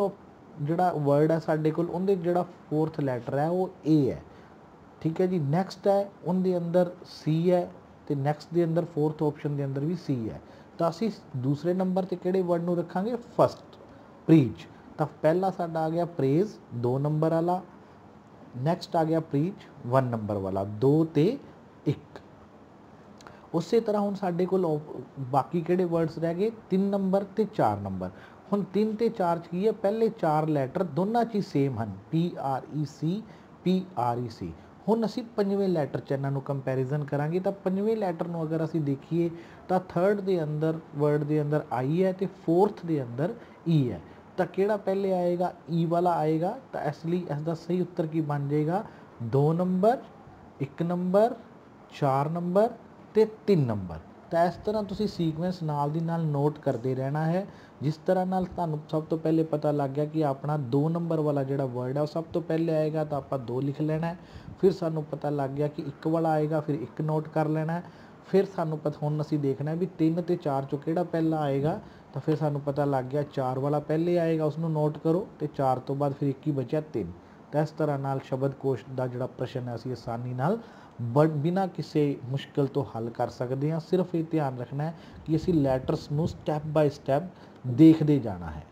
ਜਿਹੜਾ ਵਰਡ ਹੈ ਸਾਡੇ ਕੋਲ, ਉਹਦੇ ਜਿਹੜਾ ਫੋਰਥ ਲੈਟਰ ਹੈ ਉਹ ਏ ਹੈ। ਠੀਕ ਹੈ ਜੀ। ਨੈਕਸਟ ਹੈ ਉਹਦੇ ਅੰਦਰ ਸੀ ਹੈ, ਅਤੇ ਨੈਕਸਟ ਦੇ ਅੰਦਰ ਫੋਰਥ ਆਪਸ਼ਨ ਦੇ ਅੰਦਰ ਵੀ ਸੀ ਹੈ। ਤਾਂ ਅਸੀਂ ਦੂਸਰੇ ਨੰਬਰ 'ਤੇ ਕਿਹੜੇ ਵਰਡ ਨੂੰ ਰੱਖਾਂਗੇ, ਫਸਟ, ਪ੍ਰੀਚ। ਤਾਂ ਪਹਿਲਾ ਸਾਡਾ ਆ ਗਿਆ ਪ੍ਰੇਜ਼ 2 ਨੰਬਰ ਵਾਲਾ, ਨੈਕਸਟ ਆ ਗਿਆ ਪ੍ਰੀਚ 1 ਨੰਬਰ ਵਾਲਾ, 2 ਤੇ 1। ਉਸੇ ਤਰ੍ਹਾਂ ਹੁਣ ਸਾਡੇ ਕੋਲ ਬਾਕੀ ਕਿਹੜੇ ਵਰਡਸ ਰਹਿ ਗਏ, 3 ਨੰਬਰ ਤੇ 4 ਨੰਬਰ। ਹੁਣ 3 ਤੇ 4 'ਚ ਕੀ ਹੈ, ਪਹਿਲੇ 4 ਲੈਟਰ ਦੋਨਾਂ 'ਚ ਹੀ ਸੇਮ ਹਨ, ਪੀ ਆਰ ਈ ਸੀ, ਪੀ ਆਰ ਈ ਸੀ। ਹੁਣ ਅਸੀਂ ਪੰਜਵੇਂ ਲੈਟਰ 'ਚ ਇਹਨਾਂ ਨੂੰ ਕੰਪੈਰੀਜ਼ਨ ਕਰਾਂਗੇ। ਤਾਂ ਪੰਜਵੇਂ ਲੈਟਰ ਨੂੰ ਅਗਰ ਅਸੀਂ ਦੇਖੀਏ ਤਾਂ ਥਰਡ ਦੇ ਅੰਦਰ ਵਰਡ ਦੇ ਅੰਦਰ ਆਈ ਹੈ ਅਤੇ ਫੋਰਥ ਦੇ ਅੰਦਰ ਈ ਹੈ। ਤਾਂ ਕਿਹੜਾ ਪਹਿਲੇ ਆਏਗਾ, ਈ ਵਾਲਾ ਆਏਗਾ। ਤਾਂ ਇਸ ਲਈ ਇਸ ਦਾ ਸਹੀ ਉੱਤਰ ਕੀ ਬਣ ਜਾਏਗਾ, 2 ਨੰਬਰ, 1 ਨੰਬਰ, 4 ਨੰਬਰ ਅਤੇ 3 ਨੰਬਰ। ਤਾਂ ਇਸ ਤਰ੍ਹਾਂ ਤੁਸੀਂ ਸੀਕੁਐਂਸ ਨਾਲ ਦੀ ਨਾਲ ਨੋਟ ਕਰਦੇ ਰਹਿਣਾ ਹੈ। ਜਿਸ ਤਰ੍ਹਾਂ ਨਾਲ ਤੁਹਾਨੂੰ ਸਭ ਤੋਂ ਪਹਿਲੇ ਪਤਾ ਲੱਗ ਗਿਆ ਕਿ ਆਪਣਾ 2 ਨੰਬਰ ਵਾਲਾ ਜਿਹੜਾ ਵਰਡ ਹੈ ਉਹ ਸਭ ਤੋਂ ਪਹਿਲੇ ਆਏਗਾ, ਤਾਂ ਆਪਾਂ 2 ਲਿਖ ਲੈਣਾ ਹੈ। ਫਿਰ ਸਾਨੂੰ ਪਤਾ ਲੱਗ ਗਿਆ ਕਿ 1 ਵਾਲਾ ਆਏਗਾ, ਫਿਰ 1 ਨੋਟ ਕਰ ਲੈਣਾ ਹੈ। ਫਿਰ ਸਾਨੂੰ ਹੁਣ ਅਸੀਂ ਦੇਖਣਾ ਵੀ 3 ਅਤੇ 4 'ਚੋਂ ਕਿਹੜਾ ਪਹਿਲਾਂ ਆਏਗਾ। ਤਾਂ ਫਿਰ ਸਾਨੂੰ ਪਤਾ ਲੱਗ ਗਿਆ 4 ਵਾਲਾ ਪਹਿਲੇ ਆਏਗਾ, ਉਸਨੂੰ ਨੋਟ ਕਰੋ, ਅਤੇ 4 ਤੋਂ ਬਾਅਦ ਫਿਰ 1 ਹੀ ਬਚਿਆ 3। ਤਾਂ ਇਸ ਤਰ੍ਹਾਂ ਨਾਲ ਸ਼ਬਦਕੋਸ਼ ਦਾ ਜਿਹੜਾ ਪ੍ਰਸ਼ਨ ਹੈ ਅਸੀਂ ਆਸਾਨੀ ਨਾਲ ਬਿਨਾਂ ਕਿਸੇ ਮੁਸ਼ਕਿਲ ਤੋਂ ਹੱਲ ਕਰ ਸਕਦੇ ਹਾਂ। ਸਿਰਫ ਇਹ ਧਿਆਨ ਰੱਖਣਾ ਹੈ ਕਿ ਅਸੀਂ ਲੈਟਰਸ ਨੂੰ ਸਟੈਪ ਬਾਏ ਸਟੈਪ ਦੇਖਦੇ ਜਾਣਾ ਹੈ।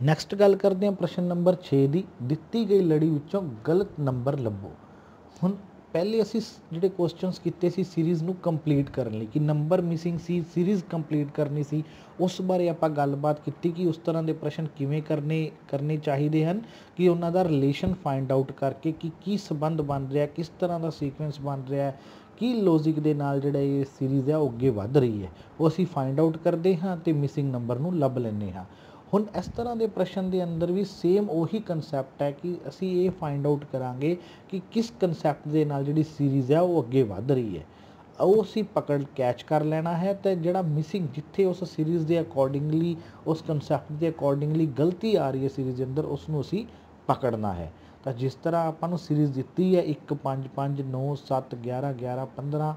ਨੈਕਸਟ ਗੱਲ ਕਰਦੇ ਹਾਂ ਪ੍ਰਸ਼ਨ ਨੰਬਰ 6 ਦੀ। ਦਿੱਤੀ ਗਈ ਲੜੀ ਵਿੱਚੋਂ ਗਲਤ ਨੰਬਰ ਲੱਭੋ। ਹੁਣ ਪਹਿਲੇ ਅਸੀਂ ਜਿਹੜੇ ਕੁਐਸਚਨਸ ਕੀਤੇ ਸੀ ਸੀਰੀਜ਼ ਨੂੰ ਕੰਪਲੀਟ ਕਰਨ ਲਈ ਕਿ ਨੰਬਰ ਮਿਸਿੰਗ ਸੀ, ਸੀਰੀਜ਼ ਕੰਪਲੀਟ ਕਰਨੀ ਸੀ, ਉਸ ਬਾਰੇ ਆਪਾਂ ਗੱਲਬਾਤ ਕੀਤੀ ਕਿ ਉਸ ਤਰ੍ਹਾਂ ਦੇ ਪ੍ਰਸ਼ਨ ਕਿਵੇਂ ਕਰਨੇ ਚਾਹੀਦੇ ਹਨ ਕਿ ਉਹਨਾਂ ਦਾ ਰਿਲੇਸ਼ਨ ਫਾਈਂਡ ਆਊਟ ਕਰਕੇ ਕਿ ਕੀ ਸੰਬੰਧ ਬਣ ਰਿਹਾ, ਕਿਸ ਤਰ੍ਹਾਂ ਦਾ ਸੀਕੁਐਂਸ ਬਣ ਰਿਹਾ, ਕੀ ਲੌਜਿਕ ਦੇ ਨਾਲ ਜਿਹੜਾ ਇਹ ਸੀਰੀਜ਼ ਹੈ ਉਹ ਅੱਗੇ ਵੱਧ ਰਹੀ ਹੈ, ਉਹ ਅਸੀਂ ਫਾਈਂਡ ਆਊਟ ਕਰਦੇ ਹਾਂ ਅਤੇ ਮਿਸਿੰਗ ਨੰਬਰ ਨੂੰ ਲੱਭ ਲੈਂਦੇ ਹਾਂ। ਹੁਣ ਇਸ ਤਰ੍ਹਾਂ ਦੇ ਪ੍ਰਸ਼ਨ ਦੇ ਅੰਦਰ ਵੀ ਸੇਮ ਉਹੀ ਕਨਸੈਪਟ ਹੈ ਕਿ ਅਸੀਂ ਇਹ ਫਾਈਂਡ ਆਊਟ ਕਰਾਂਗੇ ਕਿ ਕਿਸ ਕਨਸੈਪਟ ਦੇ ਨਾਲ ਜਿਹੜੀ ਸੀਰੀਜ਼ ਹੈ ਉਹ ਅੱਗੇ ਵੱਧ ਰਹੀ ਹੈ, ਉਹ ਅਸੀਂ ਕੈਚ ਕਰ ਲੈਣਾ ਹੈ। ਅਤੇ ਜਿਹੜਾ ਮਿਸਿੰਗ ਜਿੱਥੇ ਉਸ ਸੀਰੀਜ਼ ਦੇ ਅਕੋਰਡਿੰਗਲੀ, ਉਸ ਕਨਸੈਪਟ ਦੇ ਅਕੋਰਡਿੰਗਲੀ ਗਲਤੀ ਆ ਰਹੀ ਹੈ ਸੀਰੀਜ਼ ਦੇ ਅੰਦਰ, ਉਸ ਨੂੰ ਅਸੀਂ ਪਕੜਨਾ ਹੈ। ਤਾਂ ਜਿਸ ਤਰ੍ਹਾਂ ਆਪਾਂ ਨੂੰ ਸੀਰੀਜ਼ ਦਿੱਤੀ ਹੈ 1 5 5 9 7 11 11 15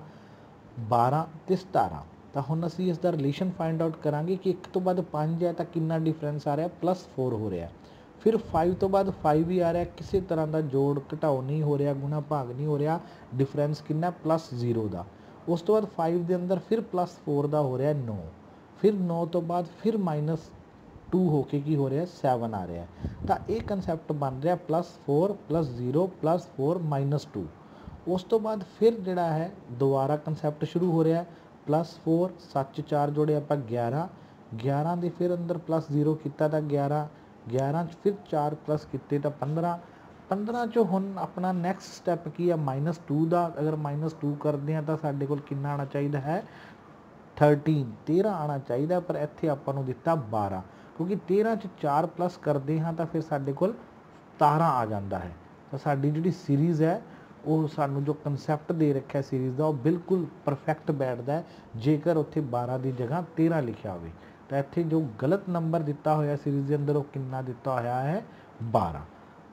12 ਅਤੇ 17, ਤਾਂ ਹੁਣ ਅਸੀਂ ਇਸ ਦਾ ਰਿਲੇਸ਼ਨ ਫਾਈਂਡ ਆਊਟ ਕਰਾਂਗੇ ਕਿ 1 ਤੋਂ ਬਾਅਦ 5 ਹੈ ਤਾਂ ਕਿੰਨਾ ਡਿਫਰੈਂਸ ਆ ਰਿਹਾ, +4 ਹੋ ਰਿਹਾ। ਫਿਰ 5 ਤੋਂ ਬਾਅਦ 5 ਵੀ ਆ ਰਿਹਾ, ਕਿਸੇ ਤਰ੍ਹਾਂ ਦਾ ਜੋੜ ਘਟਾਓ ਨਹੀਂ ਹੋ ਰਿਹਾ, ਗੁਣਾ ਭਾਗ ਨਹੀਂ ਹੋ ਰਿਹਾ, ਡਿਫਰੈਂਸ ਕਿੰਨਾ +0 ਦਾ। ਉਸ ਤੋਂ ਬਾਅਦ 5 ਦੇ ਅੰਦਰ ਫਿਰ +4 ਦਾ ਹੋ ਰਿਹਾ 9, ਫਿਰ 9 ਤੋਂ ਬਾਅਦ ਫਿਰ -2 ਹੋ ਕੇ ਕੀ ਹੋ ਰਿਹਾ 7 ਆ ਰਿਹਾ। ਤਾਂ ਇਹ ਕਨਸੈਪਟ ਬਣ ਰਿਹਾ +4 +0 +4 -2। ਉਸ ਤੋਂ ਬਾਅਦ ਫਿਰ ਜਿਹੜਾ ਹੈ ਦੁਬਾਰਾ ਕਨਸੈਪਟ ਸ਼ੁਰੂ ਹੋ ਰਿਹਾ +4 7 4 ਜੋੜੇ ਆਪਾਂ 11 11 ਦੇ ਫਿਰ ਅੰਦਰ +0 ਕੀਤਾ ਤਾਂ 11 11 'ਚ ਫਿਰ 4 ਪਲੱਸ ਕੀਤੇ ਤਾਂ 15 15 'ਚੋਂ ਹੁਣ ਆਪਣਾ ਨੈਕਸਟ ਸਟੈਪ ਕੀ ਆ -2 ਦਾ। ਅਗਰ -2 ਕਰਦੇ ਹਾਂ ਤਾਂ ਸਾਡੇ ਕੋਲ ਕਿੰਨਾ ਆਉਣਾ ਚਾਹੀਦਾ ਹੈ 13 ਆਉਣਾ ਚਾਹੀਦਾ, ਪਰ ਇੱਥੇ ਆਪਾਂ ਨੂੰ ਦਿੱਤਾ 12 ਕਿਉਂਕਿ 13 'ਚ 4 ਪਲੱਸ ਕਰਦੇ ਹਾਂ ਤਾਂ ਫਿਰ ਸਾਡੇ ਕੋਲ 17 ਆ ਜਾਂਦਾ ਹੈ। ਤਾਂ ਸਾਡੀ ਜਿਹੜੀ ਸੀਰੀਜ਼ ਹੈ ਉਹ ਸਾਨੂੰ ਜੋ ਕਨਸੈਪਟ ਦੇ ਰੱਖਿਆ ਸੀਰੀਜ਼ ਦਾ ਉਹ ਬਿਲਕੁਲ ਪਰਫੈਕਟ ਬੈਠਦਾ ਹੈ ਜੇਕਰ ਉੱਥੇ 12 ਦੀ ਜਗ੍ਹਾ 13 ਲਿਖਿਆ ਹੋਵੇ। ਤਾਂ ਇੱਥੇ ਜੋ ਗਲਤ ਨੰਬਰ ਦਿੱਤਾ ਹੋਇਆ ਸੀਰੀਜ਼ ਦੇ ਅੰਦਰ ਉਹ ਕਿੰਨਾ ਦਿੱਤਾ ਹੋਇਆ ਹੈ 12।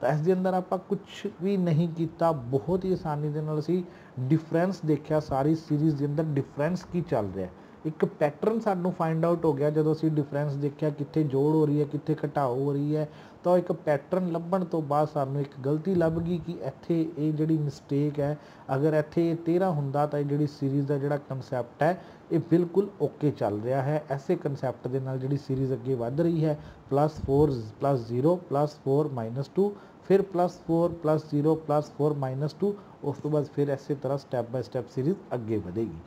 ਤਾਂ ਇਸ ਦੇ ਅੰਦਰ ਆਪਾਂ ਕੁਛ ਵੀ ਨਹੀਂ ਕੀਤਾ, ਬਹੁਤ ਹੀ ਆਸਾਨੀ ਦੇ ਨਾਲ ਅਸੀਂ ਡਿਫਰੈਂਸ ਦੇਖਿਆ, ਸਾਰੀ ਸੀਰੀਜ਼ ਦੇ ਅੰਦਰ ਡਿਫਰੈਂਸ ਕੀ ਚੱਲ ਰਿਹਾ, ਇੱਕ ਪੈਟਰਨ ਸਾਨੂੰ ਫਾਈਂਡ ਆਊਟ ਹੋ ਗਿਆ ਜਦੋਂ ਅਸੀਂ ਡਿਫਰੈਂਸ ਦੇਖਿਆ ਕਿੱਥੇ ਜੋੜ ਹੋ ਰਹੀ ਹੈ ਕਿੱਥੇ ਘਟਾਓ ਹੋ ਰਹੀ ਹੈ। ਤਾਂ ਇੱਕ ਪੈਟਰਨ ਲੱਭਣ ਤੋਂ ਬਾਅਦ ਸਾਨੂੰ ਇੱਕ ਗਲਤੀ ਲੱਭ ਗਈ ਕਿ ਇੱਥੇ ਇਹ ਜਿਹੜੀ ਮਿਸਟੇਕ ਹੈ, ਅਗਰ ਇੱਥੇ 13 ਹੁੰਦਾ ਤਾਂ ਇਹ ਜਿਹੜੀ ਸੀਰੀਜ਼ ਦਾ ਜਿਹੜਾ ਕਨਸੈਪਟ ਹੈ ਇਹ ਬਿਲਕੁਲ ਓਕੇ ਚੱਲ ਰਿਹਾ ਹੈ। ਐਸੇ ਕਨਸੈਪਟ ਦੇ ਨਾਲ ਜਿਹੜੀ ਸੀਰੀਜ਼ ਅੱਗੇ ਵੱਧ ਰਹੀ ਹੈ +4 +0 +4 -2, ਫਿਰ +4 +0 +4 -2, ਉਸ ਤੋਂ ਬਾਅਦ ਫਿਰ ਇਸੇ ਤਰ੍ਹਾਂ ਸਟੈਪ ਬਾਏ ਸਟੈਪ ਸੀਰੀਜ਼ ਅੱਗੇ ਵਧੇਗੀ।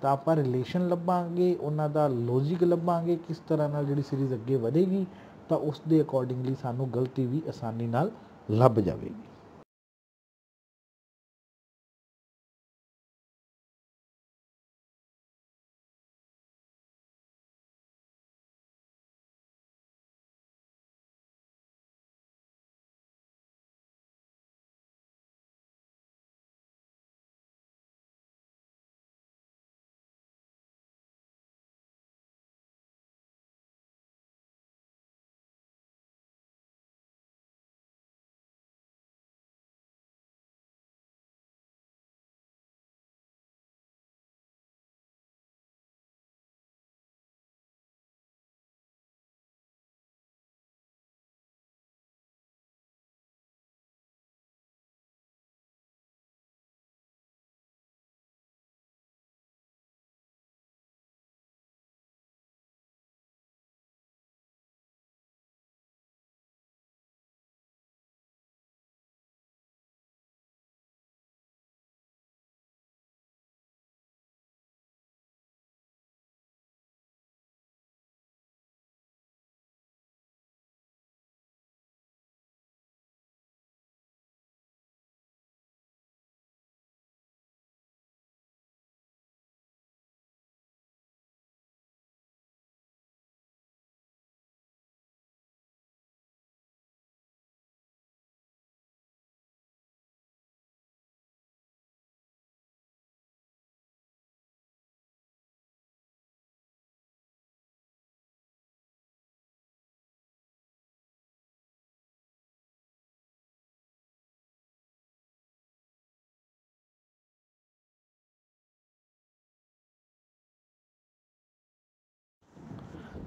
ਤਾਂ ਆਪਾਂ ਰਿਲੇਸ਼ਨ ਲੱਭਾਂਗੇ, ਉਹਨਾਂ ਦਾ ਲੌਜਿਕ ਲੱਭਾਂਗੇ, ਕਿਸ ਤਰ੍ਹਾਂ ਨਾਲ ਜਿਹੜੀ ਸੀਰੀਜ਼ ਅੱਗੇ ਵਧੇਗੀ, ਤਾਂ ਉਸ ਦੇ ਅਕੋਰਡਿੰਗਲੀ ਸਾਨੂੰ ਗਲਤੀ ਵੀ ਆਸਾਨੀ ਨਾਲ ਲੱਭ ਜਾਵੇਗੀ।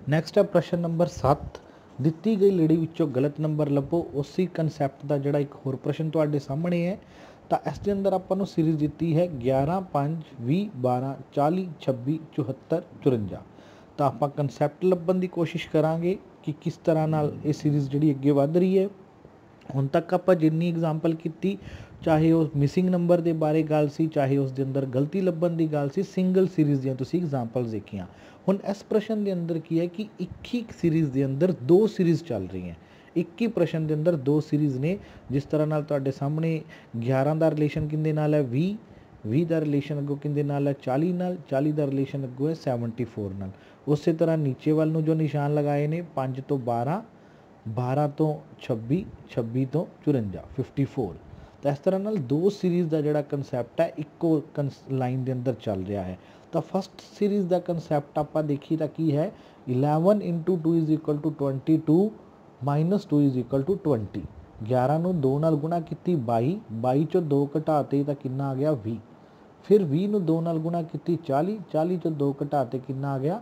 ਨੈਕਸਟ ਹੈ ਪ੍ਰਸ਼ਨ ਨੰਬਰ 7। ਦਿੱਤੀ ਗਈ ਲੜੀ ਵਿੱਚੋਂ ਗਲਤ ਨੰਬਰ ਲੱਭੋ। ਉਸੇ ਕਨਸੈਪਟ ਦਾ ਜਿਹੜਾ ਇੱਕ ਹੋਰ ਪ੍ਰਸ਼ਨ ਤੁਹਾਡੇ ਸਾਹਮਣੇ ਹੈ। ਤਾਂ ਇਸ ਦੇ ਅੰਦਰ ਆਪਾਂ ਨੂੰ ਸੀਰੀਜ਼ ਦਿੱਤੀ ਹੈ 11 5 20 12 40 26 74 54। ਤਾਂ ਆਪਾਂ ਕਨਸੈਪਟ ਲੱਭਣ ਦੀ ਕੋਸ਼ਿਸ਼ ਕਰਾਂਗੇ कि किस तरह नाल ये सीरीज़ जिहड़ी अगे वध रही है। हुण तक आपां जिन्नी एग्जाम्पल कीती, चाहे वो मिसिंग नंबर के बारे गल सी, चाहे उस दे अंदर गलती लभण की गल सी, सिंगल सीरीज़ दियां तुसीं एग्जाम्पल्स देखियां। हुण इस प्रश्न के अंदर की है कि एक ही सीरीज़ के अंदर दो सीरीज़ चल रही हैं, एक ही प्रश्न के अंदर दो सीरीज़ ने। जिस तरह नाल तुहाडे सामने 11 का रिलेशन किंदे नाल है 20 का रिलेशन अगों किंदे नाल है 40 नाल, 40 का रिलेशन अगों है 74 नाल। उस तरह नीचे वाल नूं जो निशान लगाए ने 5 तो 12, 12 तो 26, 26 तो 54, 54। तो इस तरह नाल दो सीरीज़ का जिहड़ा कंसैप्ट है इक्को लाइन के अंदर चल रहा है। तो फस्ट सीरीज़ का कंसैप्ट आपां देखीए तां की है 11 × 2 = 22 - 2 = 20। 11 नूं 2 नाल गुणा कीती 22, 22 चों 2 घटाते तां कितना आ गया 20। फिर 20 नूं 2 नाल गुणा कीती 40, 40 चों 2 घटाते कितना आ गया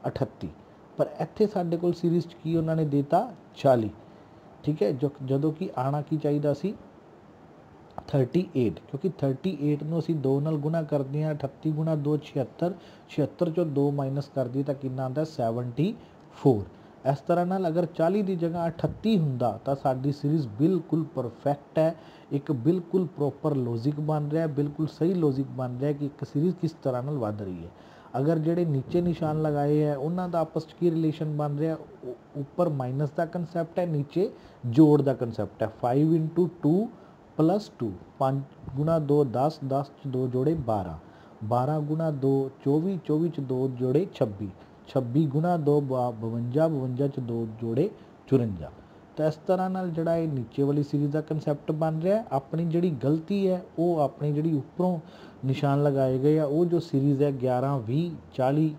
38। पर इत्थे साडे कोल सीरीज़ च की उन्होंने देता 40, ठीक है, जदों कि आना की चाहिदा सी 38, क्योंकि 38 नूं असीं 2 नाल गुणा करदे हां 38 × 2 = 76, 76 चों 2 माइनस कर दईए तां कितना आंदा 74। इस तरह नाल अगर 40 की जगह 38 हुंदा तां साडी सीरीज़ बिल्कुल परफेक्ट है, एक बिल्कुल प्रॉपर लॉजिक बन रहा है, बिल्कुल सही लॉजिक बन रहा है कि एक सीरीज़ किस तरह नाल वध रही है। अगर जिहड़े नीचे निशान लगाए है उन्हां दा आपस च की रिलेशन बन रहा, ऊपर माइनस का कंसैप्ट है, नीचे जोड़ का कंसैप्ट है। 5 × 2 + 2, 5 × 2 10, 10 च 2 जोड़े 12, 12 × 2 24, 24 च 2 जोड़े 26, 26 × 2 52, 52 च 2 जोड़े 54। तो इस तरह नाल जिहड़ा ये नीचे वाली सीरीज़ का कंसैप्ट बन रहा है। अपनी जिहड़ी गलती है वो अपनी जिहड़ी उपरों निशान लगाए गए आ, वो जो सीरीज़ है 11, 20, 40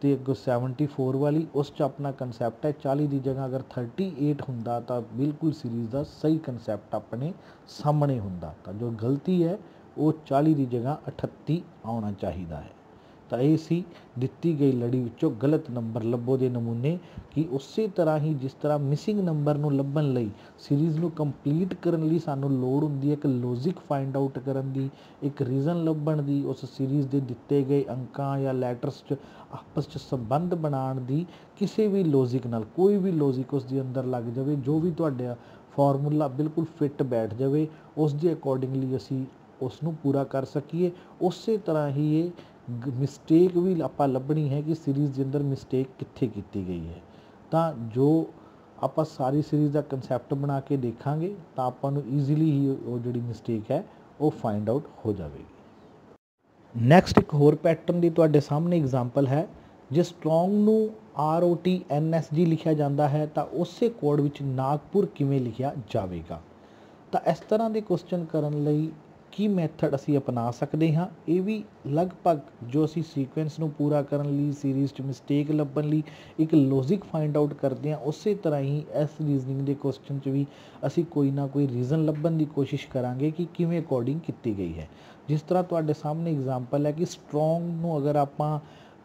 तो अगों 74 वाली, उस च अपना कंसैप्ट है 40 की जगह अगर 38 हुंदा तो बिल्कुल सीरीज़ का सही कंसैप्ट अपने सामने हुंदा। तो जो गलती है वो 40 की जगह 38 आना चाहिए है। तो ये सी दिती गई लड़ी विचों गलत नंबर लभो दे नमूने कि उस तरह ही जिस तरह मिसिंग नंबर नूं लभण लई सीरीज़ नूं कंप्लीट करन लई सानूं लोड़ हुंदी है एक लॉजिक फाइंड आउट करन दी, एक रीजन लभण दी, उस सीरीज़ दे दिते गए अंकां या लैटर्स च आपस च संबंध बनाउण दी, किसी भी लॉजिक नाल कोई भी लॉजिक उस दे अंदर लग जावे, जो भी तुहाडा फॉर्मूला बिल्कुल फिट बैठ जावे, उस दे अकॉर्डिंगली असीं उसनूं पूरा कर सकीए। उस तरह ही ये मिसटेक भी आपां लभणी है कि सीरीज़ के अंदर मिसटेक कित्थे कीती गई है। तो जो आपां सारी सीरीज़ का कंसैप्ट बना के देखांगे तो आपां नूं ईजीली ही वो जिहड़ी मिसटेक है वो फाइंड आउट हो जाएगी। नैक्सट एक होर पैटर्न की तुहाडे सामने एग्जाम्पल है, जे स्ट्रॉन्ग नूं ROTNSG लिखिया जाता है तो उस कोड विच नागपुर किवें लिखिया जाएगा। तो इस तरह के क्वेश्चन करन लई की मैथड असी अपना सकते हाँ। ये भी लगभग जो असी सीक्वेंस नूं पूरा करन लई सीरीज़ च मिसटेक लभण लई एक लॉजिक फाइंड आउट करते हैं, उस तरह ही इस रीजनिंग के क्वेश्चन च भी असी कोई ना कोई रीजन लभण की कोशिश करांगे कि किवें अकॉर्डिंग की गई है। जिस तरह तुहाडे सामने एग्जाम्पल है कि स्ट्रॉन्ग नूं अगर आपां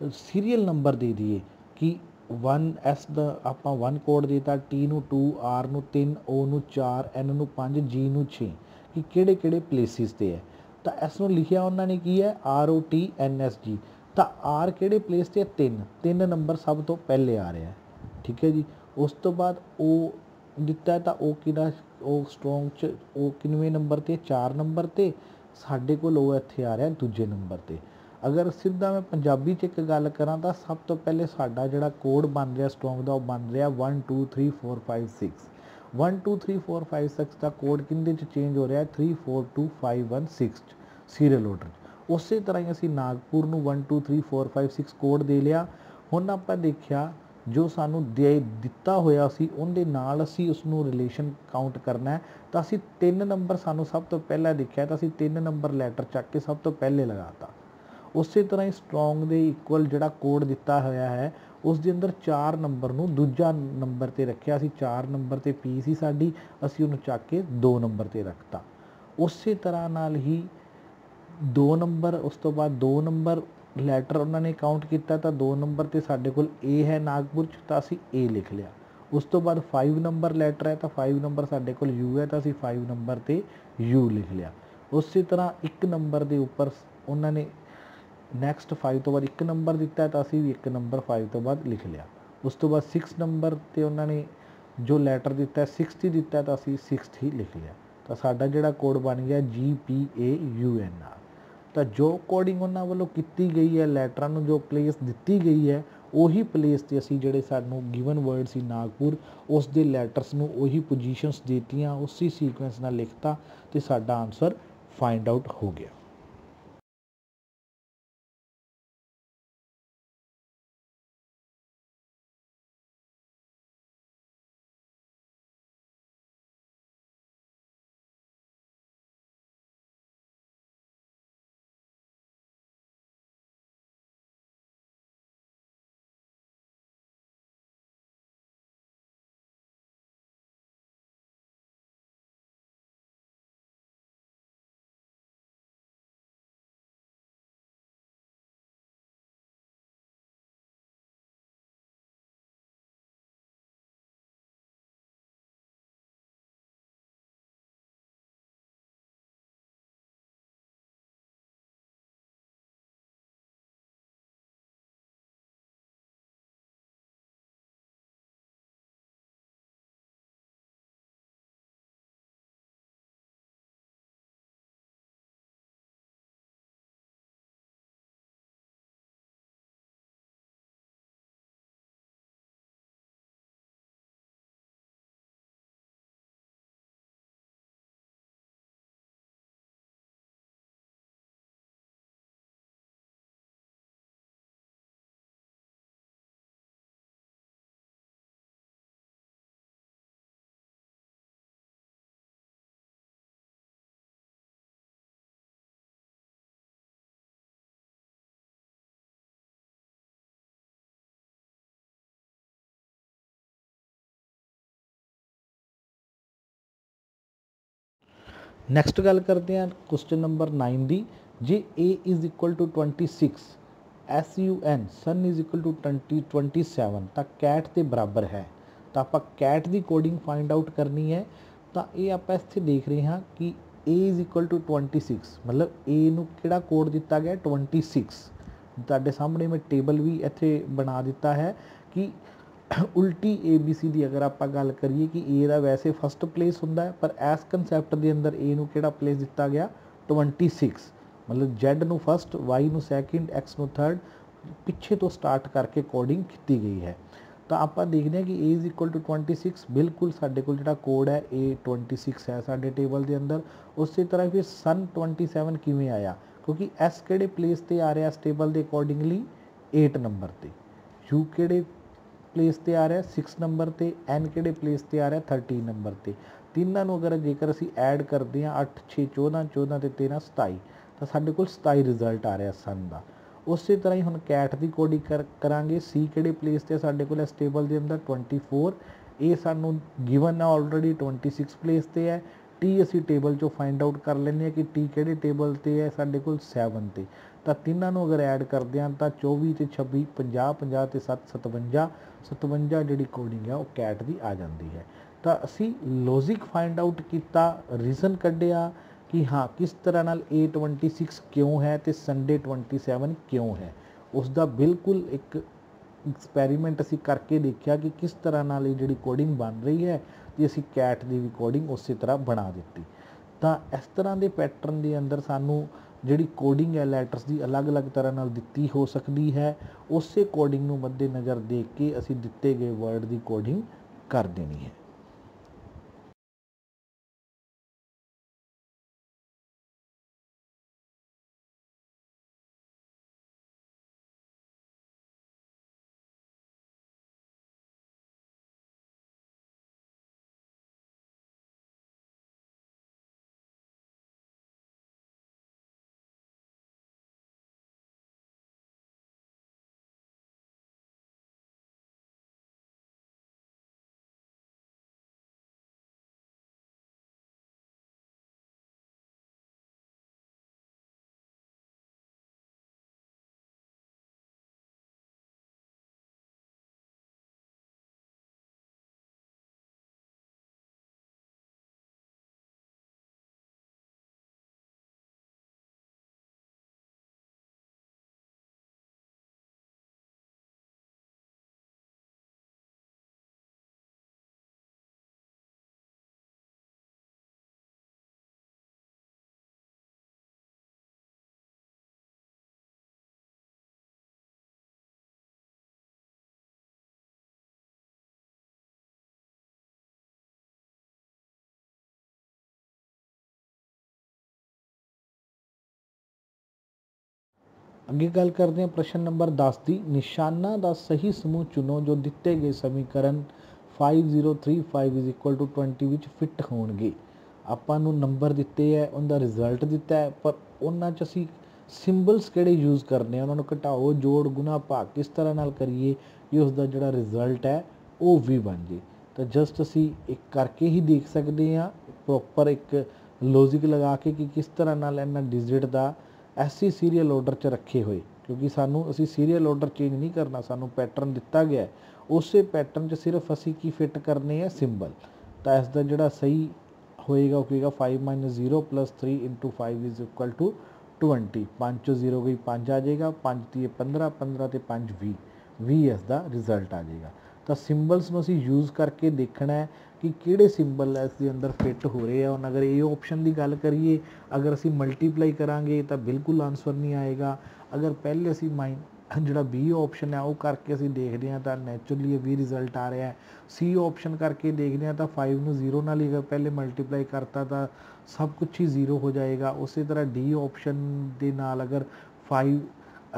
सीरीयल नंबर दे दिए कि 1S दा आपां 1 कोड देता, T नूं 2, R नूं 3, O नूं 4, N नूं 5, G नूं 6 कि किहड़े प्लेसिस ते है। तो इसनूं लिखिया उन्होंने की है ROTNSG। तो R किहड़े प्लेस ते 3 नंबर सब तो पहले आ रहा है, ठीक है जी। उस तो बाद O दिता है तो O किहड़ा O स्ट्रॉन्ग च O किनवें नंबर ते 4 नंबर ते, साडे कोल O इत्थे आ रहा है दूजे नंबर ते। अगर सीधा मैं पंजाबी च एक गल करां तो सब तो पहले साडा जिहड़ा कोड बन रहा स्ट्रॉन्ग का बन रहा 1 2 3 4 5 6। 1 2 3 4 5 6 का कोड किंदे च चेंज हो रहा है 3 4 2 5 1 6 सीरीयल ऑर्डर। उस तरह ही असी नागपुर नूं 1 2 3 4 5 6 कोड दे लिया। हुण आपां देखिया जो सानूं दिता होया सी उहदे नाल असी उसनूं रिलेशन काउंट करना है। तो असी 3 नंबर सानूं सब तो पहला दिखा तो असी 3 नंबर लैटर चक के सब तो पहले लगाता। उस तरह ही स्ट्रॉन्ग दे इक्वल जिहड़ा कोड दिता होया है उस दे अंदर 4 नंबर नूं दूजा नंबर ते रखिया सी, 4 नंबर ते पी सी साडी, असी उहनूं चक के 2 नंबर ते रखता। उस तरह नाल ही 2 नंबर उस तो बाद 2 नंबर लैटर उन्होंने काउंट किया तो 2 नंबर ते साडे कोल ए है नागपुर च तो असी ए लिख लिया। उस तो बाद 5 नंबर लैटर है तो 5 नंबर साडे कोल यू है तो असी 5 नंबर ते यू लिख लिया। उस तरह 1 नंबर के उपर उन्होंने नैक्सट 5 तो बाद 1 नंबर दिता है तो असी भी 1 नंबर 5 तो बाद लिख लिया। ਉਸ ਤੋਂ ਬਾਅਦ 6 ਨੰਬਰ ਤੇ ਉਹਨਾਂ ਨੇ ਜੋ ਲੈਟਰ ਦਿੱਤਾ 60 ਦਿੱਤਾ ਤਾਂ ਅਸੀਂ 60 ਹੀ ਲਿਖ ਲਿਆ। ਤਾਂ ਸਾਡਾ ਜਿਹੜਾ ਕੋਡ ਬਣ ਗਿਆ GPAUNR। ਤਾਂ ਜੋ ਕੋਡਿੰਗ ਉਹਨਾਂ ਵੱਲੋਂ ਕੀਤੀ ਗਈ ਹੈ, ਲੈਟਰਾਂ ਨੂੰ ਜੋ ਪਲੇਸ ਦਿੱਤੀ ਗਈ ਹੈ, ਉਹੀ ਪਲੇਸ ਤੇ ਅਸੀਂ ਜਿਹੜੇ ਸਾਨੂੰ ਗਿਵਨ ਵਰਡ ਸੀ ਨਾਗਪੁਰ, ਉਸ ਦੇ ਲੈਟਰਸ ਨੂੰ ਉਹੀ ਪੋਜੀਸ਼ਨਸ ਦਿੱਤੀਆਂ, ਉਸੇ ਸੀਕੁਐਂਸ ਨਾਲ ਲਿਖਤਾ ਤੇ ਸਾਡਾ ਆਨਸਰ ਫਾਈਂਡ ਆਊਟ ਹੋ ਗਿਆ। ਨੈਕਸਟ ਗੱਲ ਕਰਦੇ ਹਾਂ ਕੁਐਸਚਨ ਨੰਬਰ 9 ਦੀ। ਜੇ A is equal to 26, SUN sun is equal to 27 ਤਾਂ ਕੈਟ ਦੇ ਬਰਾਬਰ ਹੈ। ਤਾਂ ਆਪਾਂ ਕੈਟ ਦੀ ਕੋਡਿੰਗ ਫਾਈਂਡ ਆਊਟ ਕਰਨੀ ਹੈ। ਤਾਂ ਇਹ ਆਪਾਂ ਇੱਥੇ ਦੇਖ ਰਹੇ ਹਾਂ ਕਿ A ਇਜ਼ ਇਕੁਅਲ ਟੂ 26, ਮਤਲਬ A ਨੂੰ ਕਿਹੜਾ ਕੋਡ ਦਿੱਤਾ ਗਿਆ 26। ਤੁਹਾਡੇ ਸਾਹਮਣੇ ਮੈਂ ਟੇਬਲ ਵੀ ਇੱਥੇ ਬਣਾ ਦਿੱਤਾ ਹੈ ਕਿ ਉਲਟੀ ABC ਦੀ ਅਗਰ ਆਪਾਂ ਗੱਲ ਕਰੀਏ ਕਿ A ਦਾ ਵੈਸੇ ਫਸਟ ਪਲੇਸ ਹੁੰਦਾ ਹੈ, ਪਰ ਇਸ ਕਨਸੈਪਟ ਦੇ ਅੰਦਰ A ਨੂੰ ਕਿਹੜਾ ਪਲੇਸ ਦਿੱਤਾ ਗਿਆ 26, ਮਤਲਬ Z ਨੂੰ ਫਸਟ, Y ਨੂੰ ਸੈਕਿੰਡ, X ਨੂੰ ਥਰਡ, ਪਿੱਛੇ ਤੋਂ ਸਟਾਰਟ ਕਰਕੇ ਕੋਡਿੰਗ ਕੀਤੀ ਗਈ ਹੈ। ਤਾਂ ਆਪਾਂ ਦੇਖਦੇ ਹਾਂ ਕਿ A ਇਜ਼ ਇਕੁਅਲ ਟੂ 26, ਬਿਲਕੁਲ ਸਾਡੇ ਕੋਲ ਜਿਹੜਾ ਕੋਡ ਹੈ A 26 ਹੈ ਸਾਡੇ ਟੇਬਲ ਦੇ ਅੰਦਰ। ਉਸੇ ਤਰ੍ਹਾਂ ਫਿਰ ਸਨ 27 ਕਿਵੇਂ ਆਇਆ, ਕਿਉਂਕਿ S ਕਿਹੜੇ ਪਲੇਸ ਤੇ ਆ ਰਿਹਾ ਇਸ ਟੇਬਲ ਦੇ ਅਕੋਰਡਿੰਗਲੀ 8 ਨੰਬਰ ਤੇ, U ਕਿਹੜੇ ਪਲੇਸ ਤੇ ਆ ਰਿਹਾ 6 ਨੰਬਰ ਤੇ, N ਕਿਹੜੇ ਪਲੇਸ ਤੇ ਆ ਰਿਹਾ 13 ਨੰਬਰ ਤੇ। ਤਿੰਨਾਂ ਨੂੰ ਅਗਰ ਜੇਕਰ ਅਸੀਂ ਐਡ ਕਰਦੇ ਹਾਂ 8 6 14, 14 ਤੇ 13 27, ਤਾਂ ਸਾਡੇ ਕੋਲ 27 ਰਿਜ਼ਲਟ ਆ ਰਿਹਾ ਸਨ ਦਾ। ਉਸੇ ਤਰ੍ਹਾਂ ਹੀ ਹੁਣ ਕੈਟ ਦੀ ਕੋਡਿੰਗ ਕਰਾਂਗੇ। C ਕਿਹੜੇ ਪਲੇਸ ਤੇ ਸਾਡੇ ਕੋਲ ਇਸ ਟੇਬਲ ਦੇ ਅੰਦਰ 24, ਇਹ ਸਾਨੂੰ ਗਿਵਨ ਹੈ ਆਲਰੇਡੀ 26 ਪਲੇਸ ਤੇ ਹੈ। T ਅਸੀਂ ਟੇਬਲ ਚੋਂ ਫਾਈਂਡ ਆਊਟ ਕਰ ਲੈਂਦੇ ਹਾਂ ਕਿ T ਕਿਹੜੇ ਟੇਬਲ ਤੇ ਹੈ ਸਾਡੇ ਕੋਲ 7 ਤੇ। ਤਾਂ ਤਿੰਨਾਂ ਨੂੰ ਅਗਰ ਐਡ ਕਰਦੇ ਹਾਂ ਤਾਂ 24 ਤੇ 26 50, 50 ਤੇ 7 57, 57 ਜਿਹੜੀ ਕੋਡਿੰਗ ਹੈ ਉਹ ਕੈਟ ਦੀ ਆ ਜਾਂਦੀ ਹੈ। ਤਾਂ ਅਸੀਂ ਲੌਜਿਕ ਫਾਈਂਡ ਆਊਟ ਕੀਤਾ, ਰੀਜ਼ਨ ਕੱਢਿਆ ਕਿ ਹਾਂ ਕਿਸ ਤਰ੍ਹਾਂ ਨਾਲ A 26 ਕਿਉਂ ਹੈ ਤੇ ਸੰਡੇ 27 ਕਿਉਂ ਹੈ। ਉਸ ਦਾ ਬਿਲਕੁਲ ਇੱਕ ਐਕਸਪੈਰੀਮੈਂਟ ਅਸੀਂ ਕਰਕੇ ਦੇਖਿਆ ਕਿ ਕਿਸ ਤਰ੍ਹਾਂ ਨਾਲ ਇਹ ਜਿਹੜੀ ਕੋਡਿੰਗ ਬਣ ਰਹੀ ਹੈ, ਤੇ ਅਸੀਂ ਕੈਟ ਦੀ ਵੀ ਕੋਡਿੰਗ ਉਸੇ ਤਰ੍ਹਾਂ ਬਣਾ ਦਿੱਤੀ। ਤਾਂ ਇਸ ਤਰ੍ਹਾਂ ਦੇ ਪੈਟਰਨ ਦੇ ਅੰਦਰ ਸਾਨੂੰ ਜਿਹੜੀ ਕੋਡਿੰਗ ਹੈ ਲੈਟਰਸ ਦੀ ਅਲੱਗ-ਅਲੱਗ ਤਰ੍ਹਾਂ ਨਾਲ ਦਿੱਤੀ ਹੋ ਸਕਦੀ ਹੈ। ਉਸੇ ਕੋਡਿੰਗ ਨੂੰ ਮੱਦੇ ਨਜ਼ਰ ਦੇਖ ਕੇ ਅਸੀਂ ਦਿੱਤੇ ਗਏ ਵਰਡ ਦੀ ਕੋਡਿੰਗ ਕਰ ਦੇਣੀ ਹੈ। ਅੱਗੇ ਗੱਲ ਕਰਦੇ ਹਾਂ ਪ੍ਰਸ਼ਨ ਨੰਬਰ 10 ਦੀ। ਨਿਸ਼ਾਨਾਂ ਦਾ ਸਹੀ ਸਮੂਹ ਚੁਣੋ ਜੋ ਦਿੱਤੇ ਗਏ ਸਮੀਕਰਨ 5035 ਇਜ਼ ਇਕੁਅਲ ਟੂ 20 ਵਿੱਚ ਫਿੱਟ ਹੋਣਗੇ। ਆਪਾਂ ਨੂੰ ਨੰਬਰ ਦਿੱਤੇ ਹੈ, ਉਹਦਾ ਰਿਜ਼ਲਟ ਦਿੱਤਾ ਹੈ, ਪਰ ਉਹਨਾਂ 'ਚ ਅਸੀਂ ਸਿੰਬਲਸ ਕਿਹੜੇ ਯੂਜ਼ ਕਰਨੇ ਆ, ਉਹਨਾਂ ਨੂੰ ਘਟਾਓ, ਜੋੜ, ਗੁਣਾ, ਭਾਗ ਕਿਸ ਤਰ੍ਹਾਂ ਨਾਲ ਕਰੀਏ ਕਿ ਉਸ ਦਾ ਜਿਹੜਾ ਰਿਜ਼ਲਟ ਹੈ ਉਹ ਵੀ ਬਣ ਜੇ। ਤਾਂ ਜਸਟ ਅਸੀਂ ਇੱਕ ਕਰਕੇ ਹੀ ਦੇਖ ਸਕਦੇ ਹਾਂ, ਪ੍ਰੋਪਰ ਇੱਕ ਲੌਜਿਕ ਲਗਾ ਕੇ ਕਿ ਕਿਸ ਤਰ੍ਹਾਂ ਨਾਲ ਇਹਨਾਂ ਡਿਜਿਟ ਦਾ ਐਸੀ ਸੀਰੀਅਲ ਆਰਡਰ 'ਚ ਰੱਖੇ ਹੋਏ, ਕਿਉਂਕਿ ਸਾਨੂੰ ਅਸੀਂ ਸੀਰੀਅਲ ਆਰਡਰ ਚੇਂਜ ਨਹੀਂ ਕਰਨਾ, ਸਾਨੂੰ ਪੈਟਰਨ ਦਿੱਤਾ ਗਿਆ, ਉਸੇ ਪੈਟਰਨ 'ਚ ਸਿਰਫ ਅਸੀਂ ਕੀ ਫਿੱਟ ਕਰਨੇ ਆ, ਸਿੰਬਲ। ਤਾਂ ਇਸ ਦਾ ਜਿਹੜਾ ਸਹੀ ਹੋਏਗਾ ਉਹ ਹੋਏਗਾ 5 - 0 + 3 × 5 ਇਜ਼ ਇਕੁਅਲ ਟੂ 20। 5 ਚੋਂ 0 ਗਈ 5 ਆ ਜਾਏਗਾ, 5 ਤੀਏ 15, 15 ਤੇ 5 20, 20 ਇਸ ਦਾ ਰਿਜ਼ਲਟ ਆ ਜਾਏਗਾ। ਤਾਂ ਸਿੰਬਲਸ ਨੂੰ ਅਸੀਂ ਯੂਜ਼ ਕਰਕੇ ਦੇਖਣਾ ਹੈ ਕਿ ਕਿਹੜੇ ਸਿੰਬਲ ਇਸ ਦੇ ਅੰਦਰ ਫਿੱਟ ਹੋ ਰਹੇ ਆ। ਹੁਣ ਅਗਰ ਇਹ ਆਪਸ਼ਨ ਦੀ ਗੱਲ ਕਰੀਏ, ਅਗਰ ਅਸੀਂ ਮਲਟੀਪਲਾਈ ਕਰਾਂਗੇ ਤਾਂ ਬਿਲਕੁਲ ਆਨਸਰ ਨਹੀਂ ਆਏਗਾ। ਅਗਰ ਪਹਿਲੇ ਅਸੀਂ ਜਿਹੜਾ ਬੀ ਆਪਸ਼ਨ ਹੈ ਉਹ ਕਰਕੇ ਅਸੀਂ ਦੇਖਦੇ ਹਾਂ ਤਾਂ ਨੈਚੁਰਲੀ ਇਹ ਵੀ ਰਿਜ਼ਲਟ ਆ ਰਿਹਾ ਹੈ। ਸੀ ਆਪਸ਼ਨ ਕਰਕੇ ਦੇਖਦੇ ਹਾਂ ਤਾਂ 5 ਨੂੰ 0 ਨਾਲ ਹੀ ਅਗਰ ਪਹਿਲੇ ਮਲਟੀਪਲਾਈ ਕਰਤਾ ਤਾਂ ਸਭ ਕੁਛ ਹੀ 0 ਹੋ ਜਾਏਗਾ। ਉਸੇ ਤਰ੍ਹਾਂ ਡੀ ਆਪਸ਼ਨ ਦੇ ਨਾਲ ਅਗਰ 5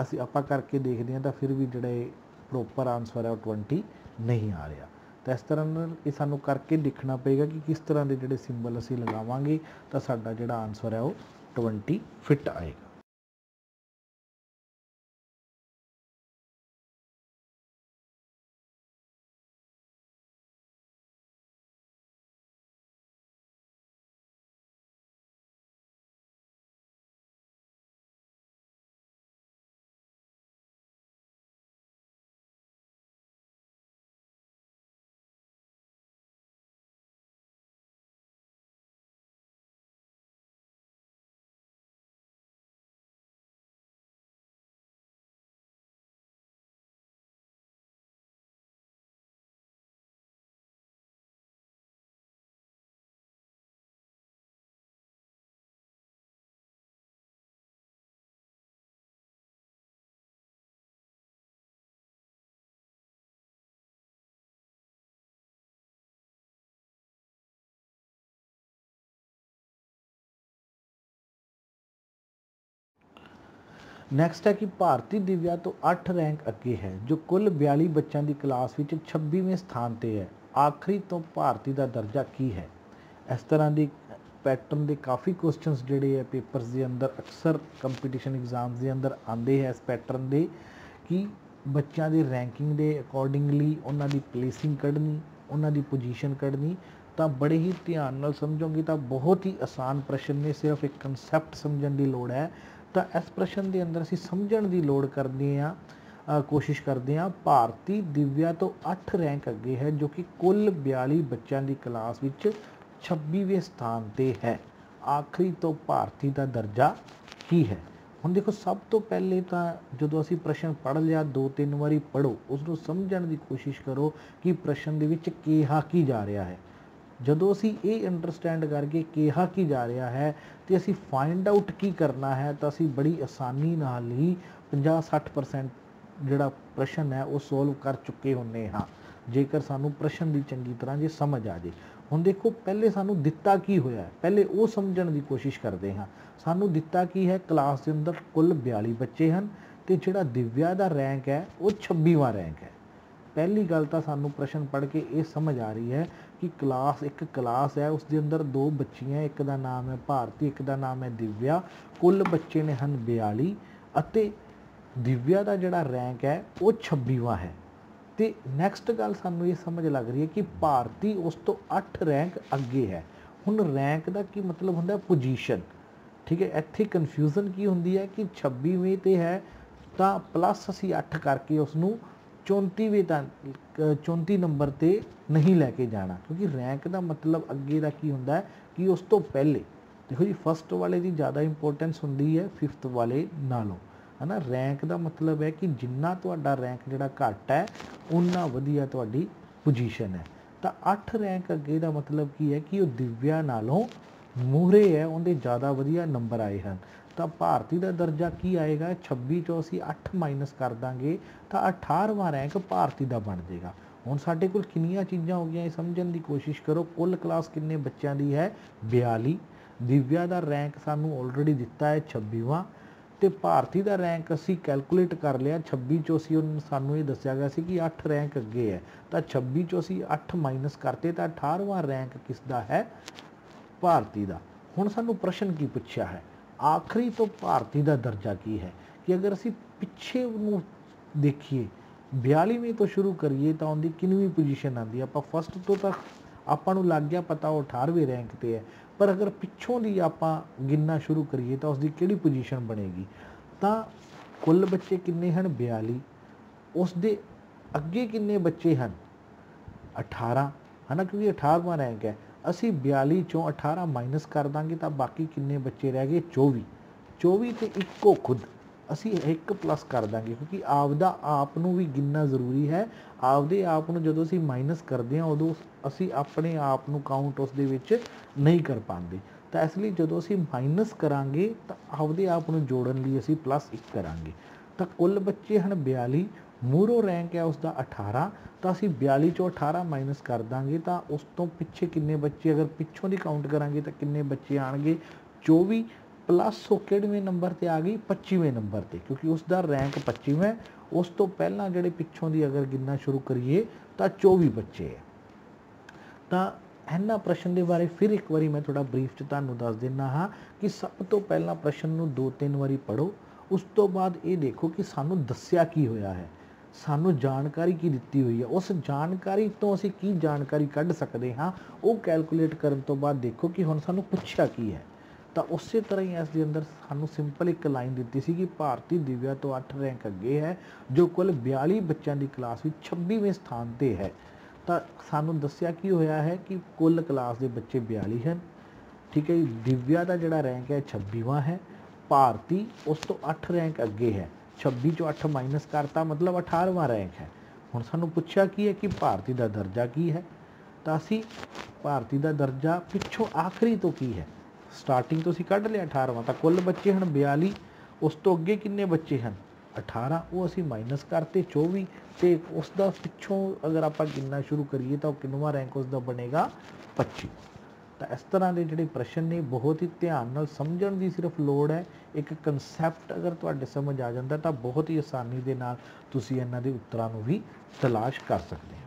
ਅਸੀਂ ਆਪਾਂ ਕਰਕੇ ਦੇਖਦੇ ਹਾਂ ਤਾਂ ਫਿਰ ਵੀ ਜਿਹੜਾ ਇਹ ਪ੍ਰੋਪਰ ਆਨਸਰ ਹੈ ਉਹ 20 ਨਹੀਂ ਆ ਰਿਹਾ। ਤਾਂ ਇਸ ਤਰ੍ਹਾਂ ਨਾਲ ਇਹ ਸਾਨੂੰ ਕਰਕੇ ਦੇਖਣਾ ਪਏਗਾ ਕਿ ਕਿਸ ਤਰ੍ਹਾਂ ਦੇ ਜਿਹੜੇ ਸਿੰਬਲ ਅਸੀਂ ਲਗਾਵਾਂਗੇ ਤਾਂ ਸਾਡਾ ਜਿਹੜਾ ਆਨਸਰ ਹੈ ਉਹ 20 ਫਿੱਟ ਆਏਗਾ। ਨੈਕਸਟ ਹੈ ਕਿ ਭਾਰਤੀ ਦਿਵਿਆ ਤੋਂ 8 ਰੈਂਕ ਅੱਗੇ ਹੈ, ਜੋ ਕੁੱਲ 42 ਬੱਚਿਆਂ ਦੀ ਕਲਾਸ ਵਿੱਚ 26ਵੇਂ ਸਥਾਨ 'ਤੇ ਹੈ। ਆਖਰੀ ਤੋਂ ਭਾਰਤੀ ਦਾ ਦਰਜਾ ਕੀ ਹੈ? ਇਸ ਤਰ੍ਹਾਂ ਦੀ ਪੈਟਰਨ ਦੇ ਕਾਫੀ ਕੁਐਸਚਨਸ ਜਿਹੜੇ ਹੈ ਪੇਪਰਸ ਦੇ ਅੰਦਰ ਅਕਸਰ ਕੰਪੀਟੀਸ਼ਨ ਐਗਜ਼ਾਮਸ ਦੇ ਅੰਦਰ ਆਉਂਦੇ ਹੈ ਇਸ ਪੈਟਰਨ ਦੇ, ਕਿ ਬੱਚਿਆਂ ਦੇ ਰੈਂਕਿੰਗ ਦੇ ਅਕੋਰਡਿੰਗਲੀ ਉਹਨਾਂ ਦੀ ਪਲੇਸਿੰਗ ਕੱਢਣੀ, ਉਹਨਾਂ ਦੀ ਪੋਜੀਸ਼ਨ ਕੱਢਣੀ। ਤਾਂ ਬੜੇ ਹੀ ਧਿਆਨ ਨਾਲ ਸਮਝੋਗੇ ਤਾਂ ਬਹੁਤ ਹੀ ਆਸਾਨ ਪ੍ਰਸ਼ਨ ਨੇ, ਸਿਰਫ ਇੱਕ ਕਨਸੈਪਟ ਸਮਝਣ ਦੀ ਲੋੜ ਹੈ। ਤਾਂ ਇਸ ਪ੍ਰਸ਼ਨ ਦੇ ਅੰਦਰ ਅਸੀਂ ਸਮਝਣ ਦੀ ਲੋੜ ਕਰਦੇ ਹਾਂ, ਕੋਸ਼ਿਸ਼ ਕਰਦੇ ਹਾਂ। ਭਾਰਤੀ ਦਿਵਿਆ ਤੋਂ 8 ਰੈਂਕ ਅੱਗੇ ਹੈ, ਜੋ ਕਿ ਕੁੱਲ 42 ਬੱਚਿਆਂ ਦੀ ਕਲਾਸ ਵਿੱਚ 26ਵੇਂ ਸਥਾਨ 'ਤੇ ਹੈ। ਆਖਰੀ ਤੋਂ ਭਾਰਤੀ ਦਾ ਦਰਜਾ ਕੀ ਹੈ? ਹੁਣ ਦੇਖੋ, ਸਭ ਤੋਂ ਪਹਿਲੇ ਤਾਂ ਜਦੋਂ ਅਸੀਂ ਪ੍ਰਸ਼ਨ ਪੜ੍ਹ ਲਿਆ 2-3 ਵਾਰੀ ਪੜ੍ਹੋ, ਉਸ ਨੂੰ ਸਮਝਣ ਦੀ ਕੋਸ਼ਿਸ਼ ਕਰੋ ਕਿ ਪ੍ਰਸ਼ਨ ਦੇ ਵਿੱਚ ਕਿਹਾ ਕੀ ਜਾ ਰਿਹਾ ਹੈ। ਜਦੋਂ ਅਸੀਂ ਇਹ ਅੰਡਰਸਟੈਂਡ ਕਰਕੇ ਕਿਹਾ ਕੀ ਜਾ ਰਿਹਾ ਹੈ ਤੇ ਅਸੀਂ ਫਾਈਂਡ ਆਊਟ ਕੀ ਕਰਨਾ ਹੈ, ਤਾਂ ਅਸੀਂ ਬੜੀ ਆਸਾਨੀ ਨਾਲ ਹੀ 50-60% ਜਿਹੜਾ ਪ੍ਰਸ਼ਨ ਹੈ ਉਹ ਸੋਲਵ ਕਰ ਚੁੱਕੇ ਹੁੰਦੇ ਹਾਂ, ਜੇਕਰ ਸਾਨੂੰ ਪ੍ਰਸ਼ਨ ਦੀ ਚੰਗੀ ਤਰ੍ਹਾਂ ਜੇ ਸਮਝ ਆ ਜੇ। ਹੁਣ ਦੇਖੋ, ਪਹਿਲੇ ਸਾਨੂੰ ਦਿੱਤਾ ਕੀ ਹੋਇਆ, ਪਹਿਲੇ ਉਹ ਸਮਝਣ ਦੀ ਕੋਸ਼ਿਸ਼ ਕਰਦੇ ਹਾਂ। ਸਾਨੂੰ ਦਿੱਤਾ ਕੀ ਹੈ, ਕਲਾਸ ਦੇ ਅੰਦਰ ਕੁੱਲ 42 ਬੱਚੇ ਹਨ ਤੇ ਜਿਹੜਾ ਦਿਵਿਆ ਦਾ ਰੈਂਕ ਹੈ ਉਹ 26ਵਾਂ ਰੈਂਕ ਹੈ। ਪਹਿਲੀ ਗੱਲ ਤਾਂ ਸਾਨੂੰ ਪ੍ਰਸ਼ਨ ਪੜ੍ਹ ਕੇ ਇਹ ਸਮਝ ਆ ਰਹੀ ਹੈ ਕਿ ਇੱਕ ਕਲਾਸ ਹੈ, ਉਸ ਦੇ ਅੰਦਰ 2 ਬੱਚੀਆਂ, ਇੱਕ ਦਾ ਨਾਮ ਹੈ ਭਾਰਤੀ, ਇੱਕ ਦਾ ਨਾਮ ਹੈ ਦਿਵਿਆ। ਕੁੱਲ ਬੱਚੇ ਨੇ ਹਨ 42 ਅਤੇ ਦਿਵਿਆ ਦਾ ਜਿਹੜਾ ਰੈਂਕ ਹੈ ਉਹ 26ਵਾਂ ਹੈ। ਤੇ ਨੈਕਸਟ ਗੱਲ ਸਾਨੂੰ ਇਹ ਸਮਝ ਲੱਗ ਰਹੀ ਹੈ ਕਿ ਭਾਰਤੀ ਉਸ ਤੋਂ 8 ਰੈਂਕ ਅੱਗੇ ਹੈ। ਹੁਣ ਰੈਂਕ ਦਾ ਕੀ ਮਤਲਬ ਹੁੰਦਾ? ਪੋਜੀਸ਼ਨ। ਠੀਕ ਹੈ, ਇੱਥੇ ਕਨਫਿਊਜ਼ਨ ਕੀ ਹੁੰਦੀ ਹੈ ਕਿ 26ਵੇਂ 'ਤੇ ਹੈ ਤਾਂ ਪਲੱਸ ਅਸੀਂ 8 ਕਰਕੇ ਉਸ ਨੂੰ 34 ਨੰਬਰ 'ਤੇ ਨਹੀਂ ਲੈ ਕੇ ਜਾਣਾ, ਕਿਉਂਕਿ ਰੈਂਕ ਦਾ ਮਤਲਬ ਅੱਗੇ ਦਾ ਕੀ ਹੁੰਦਾ ਹੈ ਕਿ ਉਸ ਤੋਂ ਪਹਿਲੇ। ਦੇਖੋ ਜੀ, ਫਸਟ ਵਾਲੇ ਦੀ ਜ਼ਿਆਦਾ ਇੰਪੋਰਟੈਂਸ ਹੁੰਦੀ ਹੈ 5th ਵਾਲੇ ਨਾਲੋਂ, ਹੈ ਨਾ। ਰੈਂਕ ਦਾ ਮਤਲਬ ਹੈ ਕਿ ਜਿੰਨਾ ਤੁਹਾਡਾ ਰੈਂਕ ਜਿਹੜਾ ਘੱਟ ਹੈ ਉਨਾ ਵਧੀਆ ਤੁਹਾਡੀ ਪੋਜੀਸ਼ਨ ਹੈ। ਤਾਂ 8 ਰੈਂਕ ਅੱਗੇ ਦਾ ਮਤਲਬ ਕੀ ਹੈ ਕਿ ਉਹ ਦਿਵਿਆ ਨਾਲੋਂ ਮੂਹਰੇ ਹੈ, ਉਹਦੇ ਜ਼ਿਆਦਾ ਵਧੀਆ ਨੰਬਰ ਆਏ ਹਨ। ਤਾਂ ਭਾਰਤੀ ਦਾ ਦਰਜਾ ਕੀ ਆਏਗਾ? 26 ਚੋਂ ਅਸੀਂ 8 ਮਾਈਨਸ ਕਰ ਦਾਂਗੇ ਤਾਂ 18ਵਾਂ ਰੈਂਕ ਭਾਰਤੀ ਦਾ ਬਣ ਜਾਏਗਾ। ਹੁਣ ਸਾਡੇ ਕੋਲ ਕਿੰਨੀਆਂ ਚੀਜ਼ਾਂ ਹੋ ਗਈਆਂ, ਇਹ ਸਮਝਣ ਦੀ ਕੋਸ਼ਿਸ਼ ਕਰੋ। ਕੁੱਲ ਕਲਾਸ ਕਿੰਨੇ ਬੱਚਿਆਂ ਦੀ ਹੈ? 42। ਦਿਵਿਆ ਦਾ ਰੈਂਕ ਸਾਨੂੰ ਆਲਰੇਡੀ ਦਿੱਤਾ ਹੈ 26ਵਾਂ। ਤੇ ਭਾਰਤੀ ਦਾ ਰੈਂਕ ਅਸੀਂ ਕੈਲਕੂਲੇਟ ਕਰ ਲਿਆ 26 ਚੋਂ ਅਸੀਂ ਸਾਨੂੰ ਇਹ ਦੱਸਿਆ ਗਿਆ ਸੀ ਕਿ 8 ਰੈਂਕ ਅੱਗੇ ਹੈ, ਤਾਂ 26 ਚੋਂ ਅਸੀਂ 8 ਮਾਈਨਸ ਕਰਤੇ ਤਾਂ 18ਵਾਂ ਰੈਂਕ ਕਿਸ ਦਾ ਹੈ? ਭਾਰਤੀ ਦਾ। ਹੁਣ ਸਾਨੂੰ ਪ੍ਰਸ਼ਨ ਕੀ ਪੁੱਛਿਆ ਹੈ? ਆਖਰੀ ਤੋਂ ਭਾਰਤੀ ਦਾ ਦਰਜਾ ਕੀ ਹੈ? ਕਿ ਅਗਰ ਅਸੀਂ ਪਿੱਛੇ ਨੂੰ ਦੇਖੀਏ 42ਵੀਂ ਤੋਂ ਸ਼ੁਰੂ ਕਰੀਏ ਤਾਂ ਉਹਦੀ ਕਿੰਨਵੀਂ ਪੋਜੀਸ਼ਨ ਆਉਂਦੀ ਹੈ? ਆਪਾਂ ਫਸਟ ਤੋਂ ਤਾਂ ਆਪਾਂ ਨੂੰ ਲੱਗ ਗਿਆ ਪਤਾ ਉਹ 18ਵੇਂ ਰੈਂਕ ਤੇ ਹੈ, ਪਰ ਅਗਰ ਪਿੱਛੋਂ ਦੀ ਆਪਾਂ ਗਿਣਨਾ ਸ਼ੁਰੂ ਕਰੀਏ ਤਾਂ ਉਸਦੀ ਕਿਹੜੀ ਪੋਜੀਸ਼ਨ ਬਣੇਗੀ? ਤਾਂ ਕੁੱਲ ਬੱਚੇ ਕਿੰਨੇ ਹਨ? 42। ਉਸ ਦੇ ਅੱਗੇ ਕਿੰਨੇ ਬੱਚੇ ਹਨ? 18 ਹੈ ਨਾ, ਕਿਉਂਕਿ 18ਵਾਂ ਰੈਂਕ ਹੈ। ਅਸੀਂ 42 ਚੋਂ 18 ਮਾਈਨਸ ਕਰ ਦਾਂਗੇ ਤਾਂ ਬਾਕੀ ਕਿੰਨੇ ਬੱਚੇ ਰਹਿ ਗਏ? 24। 24 ਤੇ ਇੱਕੋ ਖੁਦ ਅਸੀਂ 1 ਪਲੱਸ ਕਰ ਦਾਂਗੇ, ਕਿਉਂਕਿ ਆਪਦਾ ਆਪ ਨੂੰ ਵੀ ਗਿਣਨਾ ਜ਼ਰੂਰੀ ਹੈ। ਆਪਦੇ ਆਪ ਨੂੰ ਜਦੋਂ ਅਸੀਂ ਮਾਈਨਸ ਕਰਦੇ ਹਾਂ ਉਦੋਂ ਅਸੀਂ ਆਪਣੇ ਆਪ ਨੂੰ ਕਾਊਂਟ ਉਸ ਦੇ ਵਿੱਚ ਨਹੀਂ ਕਰ ਪਾਉਂਦੇ, ਤਾਂ ਇਸ ਲਈ ਜਦੋਂ ਅਸੀਂ ਮਾਈਨਸ ਕਰਾਂਗੇ ਤਾਂ ਆਪਦੇ ਆਪ ਨੂੰ ਜੋੜਨ ਲਈ ਅਸੀਂ +1 ਕਰਾਂਗੇ। ਤਾਂ ਕੁੱਲ ਬੱਚੇ ਹਨ 42, ਮੂਹਰੋਂ ਰੈਂਕ ਹੈ ਉਸਦਾ 18, ਤਾਂ ਅਸੀਂ 42 ਚੋਂ 18 ਮਾਈਨਸ ਕਰ ਦਾਂਗੇ ਤਾਂ ਉਸ ਤੋਂ ਪਿੱਛੇ ਕਿੰਨੇ ਬੱਚੇ, ਅਗਰ ਪਿੱਛੋਂ ਦੀ ਕਾਊਂਟ ਕਰਾਂਗੇ ਤਾਂ ਕਿੰਨੇ ਬੱਚੇ ਆਣਗੇ? 24 ਪਲੱਸ ਉਹ ਕਿਹੜਵੇਂ ਨੰਬਰ ਤੇ ਆ ਗਈ? 25ਵੇਂ ਨੰਬਰ ਤੇ, ਕਿਉਂਕਿ ਉਸ ਦਾ ਰੈਂਕ 25ਵਾਂ ਹੈ। ਉਸ ਤੋਂ ਪਹਿਲਾਂ ਜਿਹੜੇ ਪਿੱਛੋਂ ਦੀ ਅਗਰ ਗਿਣਨਾ ਸ਼ੁਰੂ ਕਰੀਏ ਤਾਂ 24 ਬੱਚੇ ਹੈ। ਤਾਂ ਇਹਨਾਂ ਪ੍ਰਸ਼ਨ ਦੇ ਬਾਰੇ ਫਿਰ ਇੱਕ ਵਾਰੀ ਮੈਂ ਥੋੜਾ ਬਰੀਫ 'ਚ ਤੁਹਾਨੂੰ ਦੱਸ ਦਿੰਦਾ ਹਾਂ ਕਿ ਸਭ ਤੋਂ ਪਹਿਲਾਂ ਪ੍ਰਸ਼ਨ ਨੂੰ 2-3 ਵਾਰੀ ਪੜ੍ਹੋ। ਉਸ ਤੋਂ ਬਾਅਦ ਇਹ ਦੇਖੋ ਕਿ ਸਾਨੂੰ ਦੱਸਿਆ ਕੀ ਹੋਇਆ ਹੈ, ਸਾਨੂੰ ਜਾਣਕਾਰੀ ਕੀ ਦਿੱਤੀ ਹੋਈ ਹੈ, ਉਸ ਜਾਣਕਾਰੀ ਤੋਂ ਅਸੀਂ ਕੀ ਜਾਣਕਾਰੀ ਕੱਢ ਸਕਦੇ ਹਾਂ ਉਹ ਕੈਲਕੂਲੇਟ ਕਰਨ ਤੋਂ ਬਾਅਦ ਦੇਖੋ ਕਿ ਹੁਣ ਸਾਨੂੰ ਪੁੱਛਿਆ ਕੀ ਹੈ। ਤਾਂ ਉਸੇ ਤਰ੍ਹਾਂ ਹੀ ਇਸ ਦੇ ਅੰਦਰ ਸਾਨੂੰ ਸਿੰਪਲ ਇੱਕ ਲਾਈਨ ਦਿੱਤੀ ਸੀ ਕਿ ਭਾਰਤੀ ਦਿਵਿਆ ਤੋਂ 8 ਰੈਂਕ ਅੱਗੇ ਹੈ, ਜੋ ਕੁੱਲ 42 ਬੱਚਿਆਂ ਦੀ ਕਲਾਸ ਵਿੱਚ 26ਵੇਂ ਸਥਾਨ ਤੇ ਹੈ। ਤਾਂ ਸਾਨੂੰ ਦੱਸਿਆ ਕੀ ਹੋਇਆ ਹੈ ਕਿ ਕੁੱਲ ਕਲਾਸ ਦੇ ਬੱਚੇ 42 ਹਨ, ਠੀਕ ਹੈ ਜੀ। ਦਿਵਿਆ ਦਾ ਜਿਹੜਾ ਰੈਂਕ ਹੈ 26ਵਾਂ ਹੈ, ਭਾਰਤੀ ਉਸ ਤੋਂ 8 ਰੈਂਕ ਅੱਗੇ ਹੈ। 26 ਚੋਂ 8 ਮਾਈਨਸ ਕਰਤਾ ਮਤਲਬ 18ਵਾਂ ਰੈਂਕ ਹੈ। ਹੁਣ ਸਾਨੂੰ ਪੁੱਛਿਆ ਕੀ ਹੈ ਕਿ ਭਾਰਤੀ ਦਾ ਦਰਜਾ ਕੀ ਹੈ, ਤਾਂ ਅਸੀਂ ਭਾਰਤੀ ਦਾ ਦਰਜਾ ਪਿੱਛੋਂ ਆਖਰੀ ਤੋਂ ਕੀ ਹੈ, ਸਟਾਰਟਿੰਗ ਤੋਂ ਅਸੀਂ ਕੱਢ ਲਿਆ 18ਵਾਂ, ਤਾਂ ਕੁੱਲ ਬੱਚੇ ਹਨ 42, ਉਸ ਤੋਂ ਅੱਗੇ ਕਿੰਨੇ ਬੱਚੇ ਹਨ? 18, ਉਹ ਅਸੀਂ ਮਾਈਨਸ ਕਰਤੇ 24, ਤੇ ਉਸ ਦਾ ਪਿੱਛੋਂ ਅਗਰ ਆਪਾਂ ਗਿਣਨਾ ਸ਼ੁਰੂ ਕਰੀਏ ਤਾਂ ਉਹ ਕਿੰਨਵਾਂ ਰੈਂਕ ਉਸ ਦਾ ਬਣੇਗਾ? 25। ਤਾਂ ਇਸ ਤਰ੍ਹਾਂ ਦੇ ਜਿਹੜੇ ਪ੍ਰਸ਼ਨ ਨੇ ਬਹੁਤ ਹੀ ਧਿਆਨ ਨਾਲ ਸਮਝਣ ਦੀ ਸਿਰਫ ਲੋੜ ਹੈ। ਇੱਕ ਕਨਸੈਪਟ ਅਗਰ ਤੁਹਾਡੇ ਸਮਝ ਆ ਜਾਂਦਾ ਤਾਂ ਬਹੁਤ ਹੀ ਆਸਾਨੀ ਦੇ ਨਾਲ ਤੁਸੀਂ ਇਹਨਾਂ ਦੇ ਉੱਤਰਾਂ ਨੂੰ ਵੀ ਤਲਾਸ਼ ਕਰ ਸਕਦੇ ਹੋ।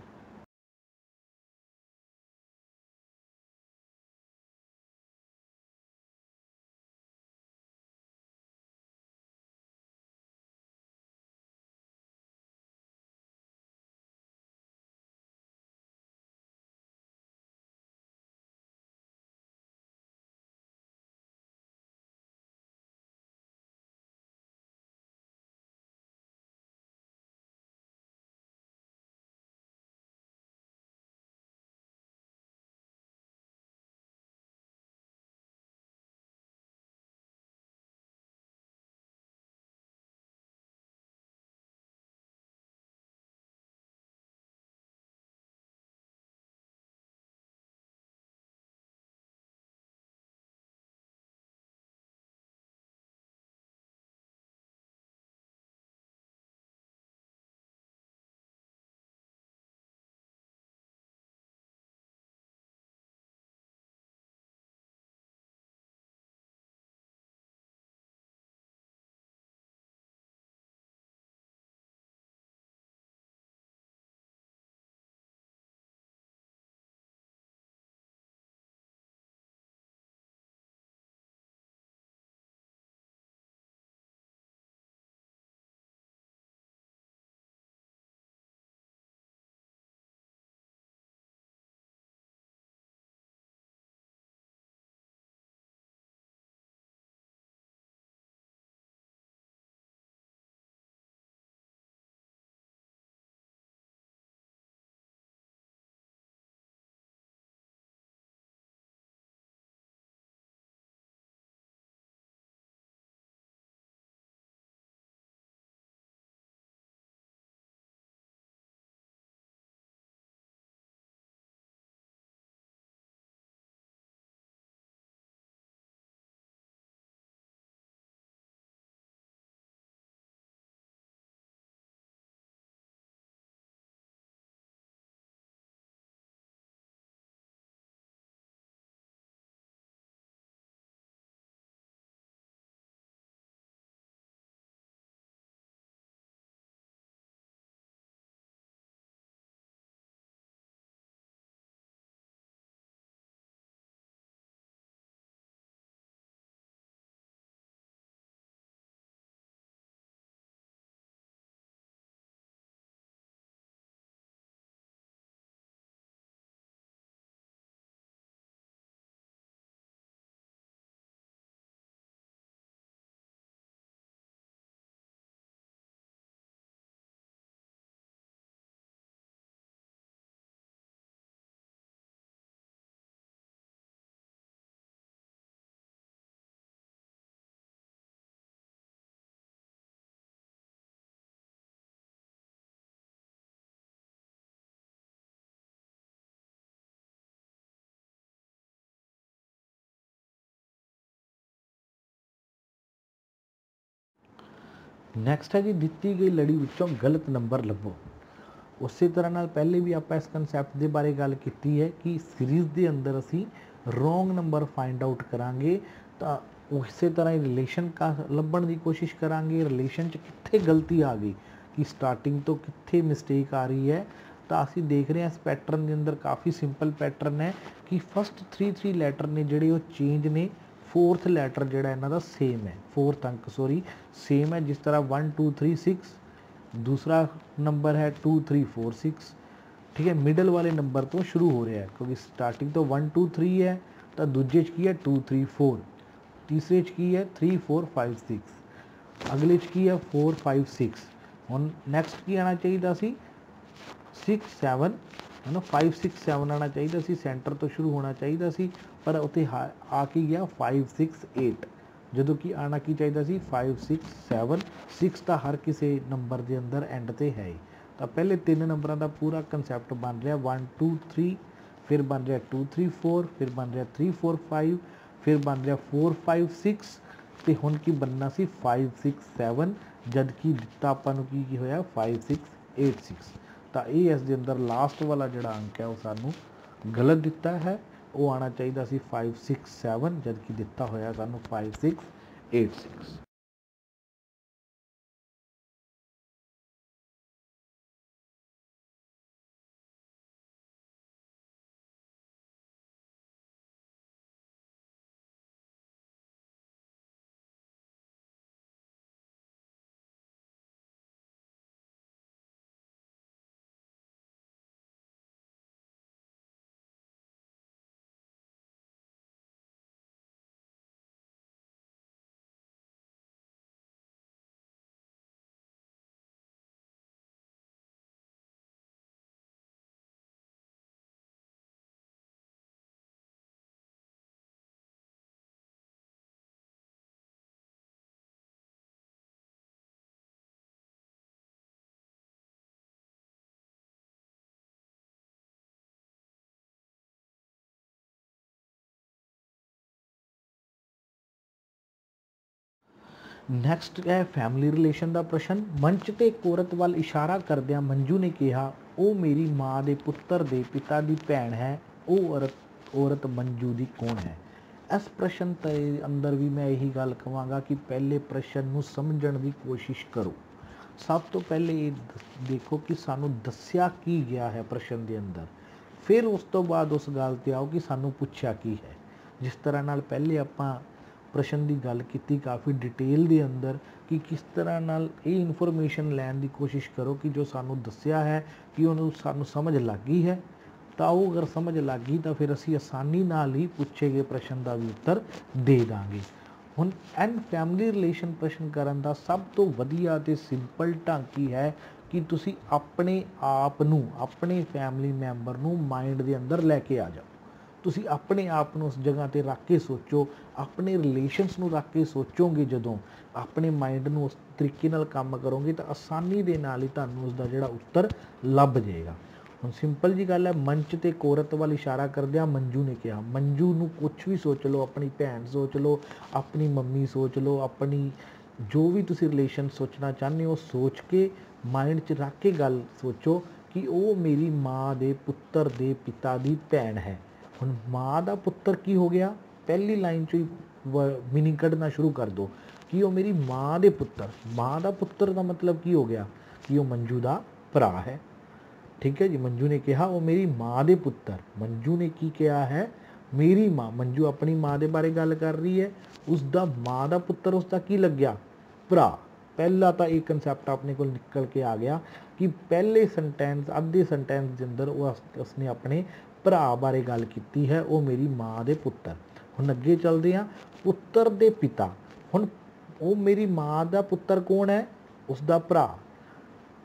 ਨੈਕਸਟ ਹੈ ਜੀ, ਦਿੱਤੀ ਗਈ ਲੜੀ ਵਿੱਚੋਂ ਗਲਤ ਨੰਬਰ ਲੱਭੋ। ਉਸੇ ਤਰ੍ਹਾਂ ਨਾਲ ਪਹਿਲੇ ਵੀ ਆਪਾਂ ਇਸ ਕਨਸੈਪਟ ਦੇ ਬਾਰੇ ਗੱਲ ਕੀਤੀ ਹੈ ਕਿ ਸੀਰੀਜ਼ ਦੇ ਅੰਦਰ ਅਸੀਂ ਰੋਂਗ ਨੰਬਰ ਫਾਈਂਡ ਆਊਟ ਕਰਾਂਗੇ, ਤਾਂ ਉਸੇ ਤਰ੍ਹਾਂ ਹੀ ਰਿਲੇਸ਼ਨ ਲੱਭਣ ਦੀ ਕੋਸ਼ਿਸ਼ ਕਰਾਂਗੇ। ਰਿਲੇਸ਼ਨ 'ਚ ਕਿੱਥੇ ਗਲਤੀ ਆ ਗਈ, ਕਿ ਸਟਾਰਟਿੰਗ ਤੋਂ ਕਿੱਥੇ ਮਿਸਟੇਕ ਆ ਰਹੀ ਹੈ, ਤਾਂ ਅਸੀਂ ਦੇਖ ਰਹੇ ਹਾਂ ਇਸ ਪੈਟਰਨ ਦੇ ਅੰਦਰ ਕਾਫੀ ਸਿੰਪਲ ਪੈਟਰਨ ਹੈ ਕਿ ਫਸਟ 3 ਲੈਟਰ ਨੇ ਜਿਹੜੇ ਉਹ ਚੇਂਜ ਨੇ, ਫੋਰਥ ਲੈਟਰ ਜਿਹੜਾ ਇਹਨਾਂ ਦਾ ਸੇਮ ਹੈ, ਫੋਰਥ ਅੰਕ ਸੇਮ ਹੈ। ਜਿਸ ਤਰ੍ਹਾਂ 1 2 3 6, दूसरा नंबर है 2 3 4 6, ठीक है। मिडल वाले नंबर तो शुरू हो रहा है क्योंकि स्टार्टिंग तो 1 2 3 है, तो दूजे च की है 2 3 4, तीसरे च की है 3 4 5 6, अगले च की है 4 5 6। हुण नैक्सट की आना चाहिए सी 6 7 है ना, 5 6 7 आना चाहिए सी, सेंटर तो शुरू होना चाहिए सी, पर उत्ते आके गया 5 6 8, ਜਦੋਂ कि आना की चाहिए सी 5 6 7 6 ਤਾਂ हर किसी नंबर के अंदर एंड ते है ही। तो पहले 3 नंबर का पूरा कंसैप्ट बन रहा 1 2 3, फिर बन रहा 2 3 4, फिर बन रहा 3 4 5, फिर बन रहा 4 5 6, तो हुण की बनना सी 5 6 7, जद कि दिता आपां नूं की होया 5 6 8 6। तो ये इस दे अंदर लास्ट वाला जिहड़ा अंक है वो सानूं गलत दिता है, वो आना चाहिए सी 5 6 7, जबकि दिता होया सानूं 5 6 8 6। नैक्सट है फैमिली रिलेशन का प्रश्न। मंच ते एक औरत वाल इशारा करदियां मंजू ने कहा, वो मेरी माँ के पुत्र के पिता की भैन है, वो औरत मंजू की कौन है। इस प्रश्न के अंदर भी मैं यही गल कहांगा कि पहले प्रश्न नूं समझण की कोशिश करो। सब तो पहले ये देखो कि सानू दस्या की गया है प्रश्न के अंदर, फिर उस तो बाद उस गल ते आओ कि सानू पुछया की है। जिस तरह नाल पहले आपां प्रश्न की गल की काफ़ी डिटेल के अंदर कि किस तरह नाल ये इनफॉर्मेशन लैन की कोशिश करो कि जो सानू दस्या है कि उन्होंने सानू समझ लग गई है, तो वो अगर समझ लग गई तो फिर असी आसानी नाल ही पूछे गए प्रश्न का भी उत्तर दे देंगे। हुण एंड फैमिली रिलेशन प्रश्न करन दा सब तो वधिया ते सिंपल ढंग की है कि तुसी अपने आप नूं, अपने फैमिली मैंबर नूं माइंड के अंदर लैके आ जाओ। तुसी अपने आप नूं उस जगह ते रख के सोचो, अपने रिलेशनस नूं रख के सोचोगे, जदों अपने माइंड नूं उस तरीके नाल काम करोगे तो आसानी दे नाल ही तुहानूं उसदा जिहड़ा उत्तर लभ जाएगा। हुण सिंपल जी गल है, मंच ते एक औरत वाल इशारा करदिआं मंजू ने कहा, मंजू नूं कुछ भी सोच लो, अपनी भैन सोच लो, अपनी मम्मी सोच लो, अपनी जो भी तुसी रिलेशन सोचना चाहते हो सोच के माइंड च रख के गल सोचो कि वो मेरी माँ दे पुत्तर दे पिता दी भैन है। हुण माँ दा पुत्तर की हो गया, पहली लाइन चो ही मीनिंग कढ़ना शुरू कर दो कि वो मेरी माँ दे पुत्तर, माँ दा पुत्तर का मतलब की हो गया कि वो मंजू दा भरा है। ठीक है जी, मंजू ने कहा वो मेरी माँ दे पुत्तर, मंजू ने की कहा है मेरी माँ, मंजू अपनी माँ के बारे गल कर रही है, उसका माँ का पुत्र उसका की लग गया भरा। पहला तो एक कंसैप्ट अपने को निकल के आ गया कि पहले सेंटेंस अद्धे सेंटेंस के अंदर उसने अपने भरा बारे गल की है, वो मेरी माँ के पुत्र। हुण अगे चलते हैं, पुत्र दे पिता। हुण वो मेरी माँ का पुत्र कौन है, उसका भरा।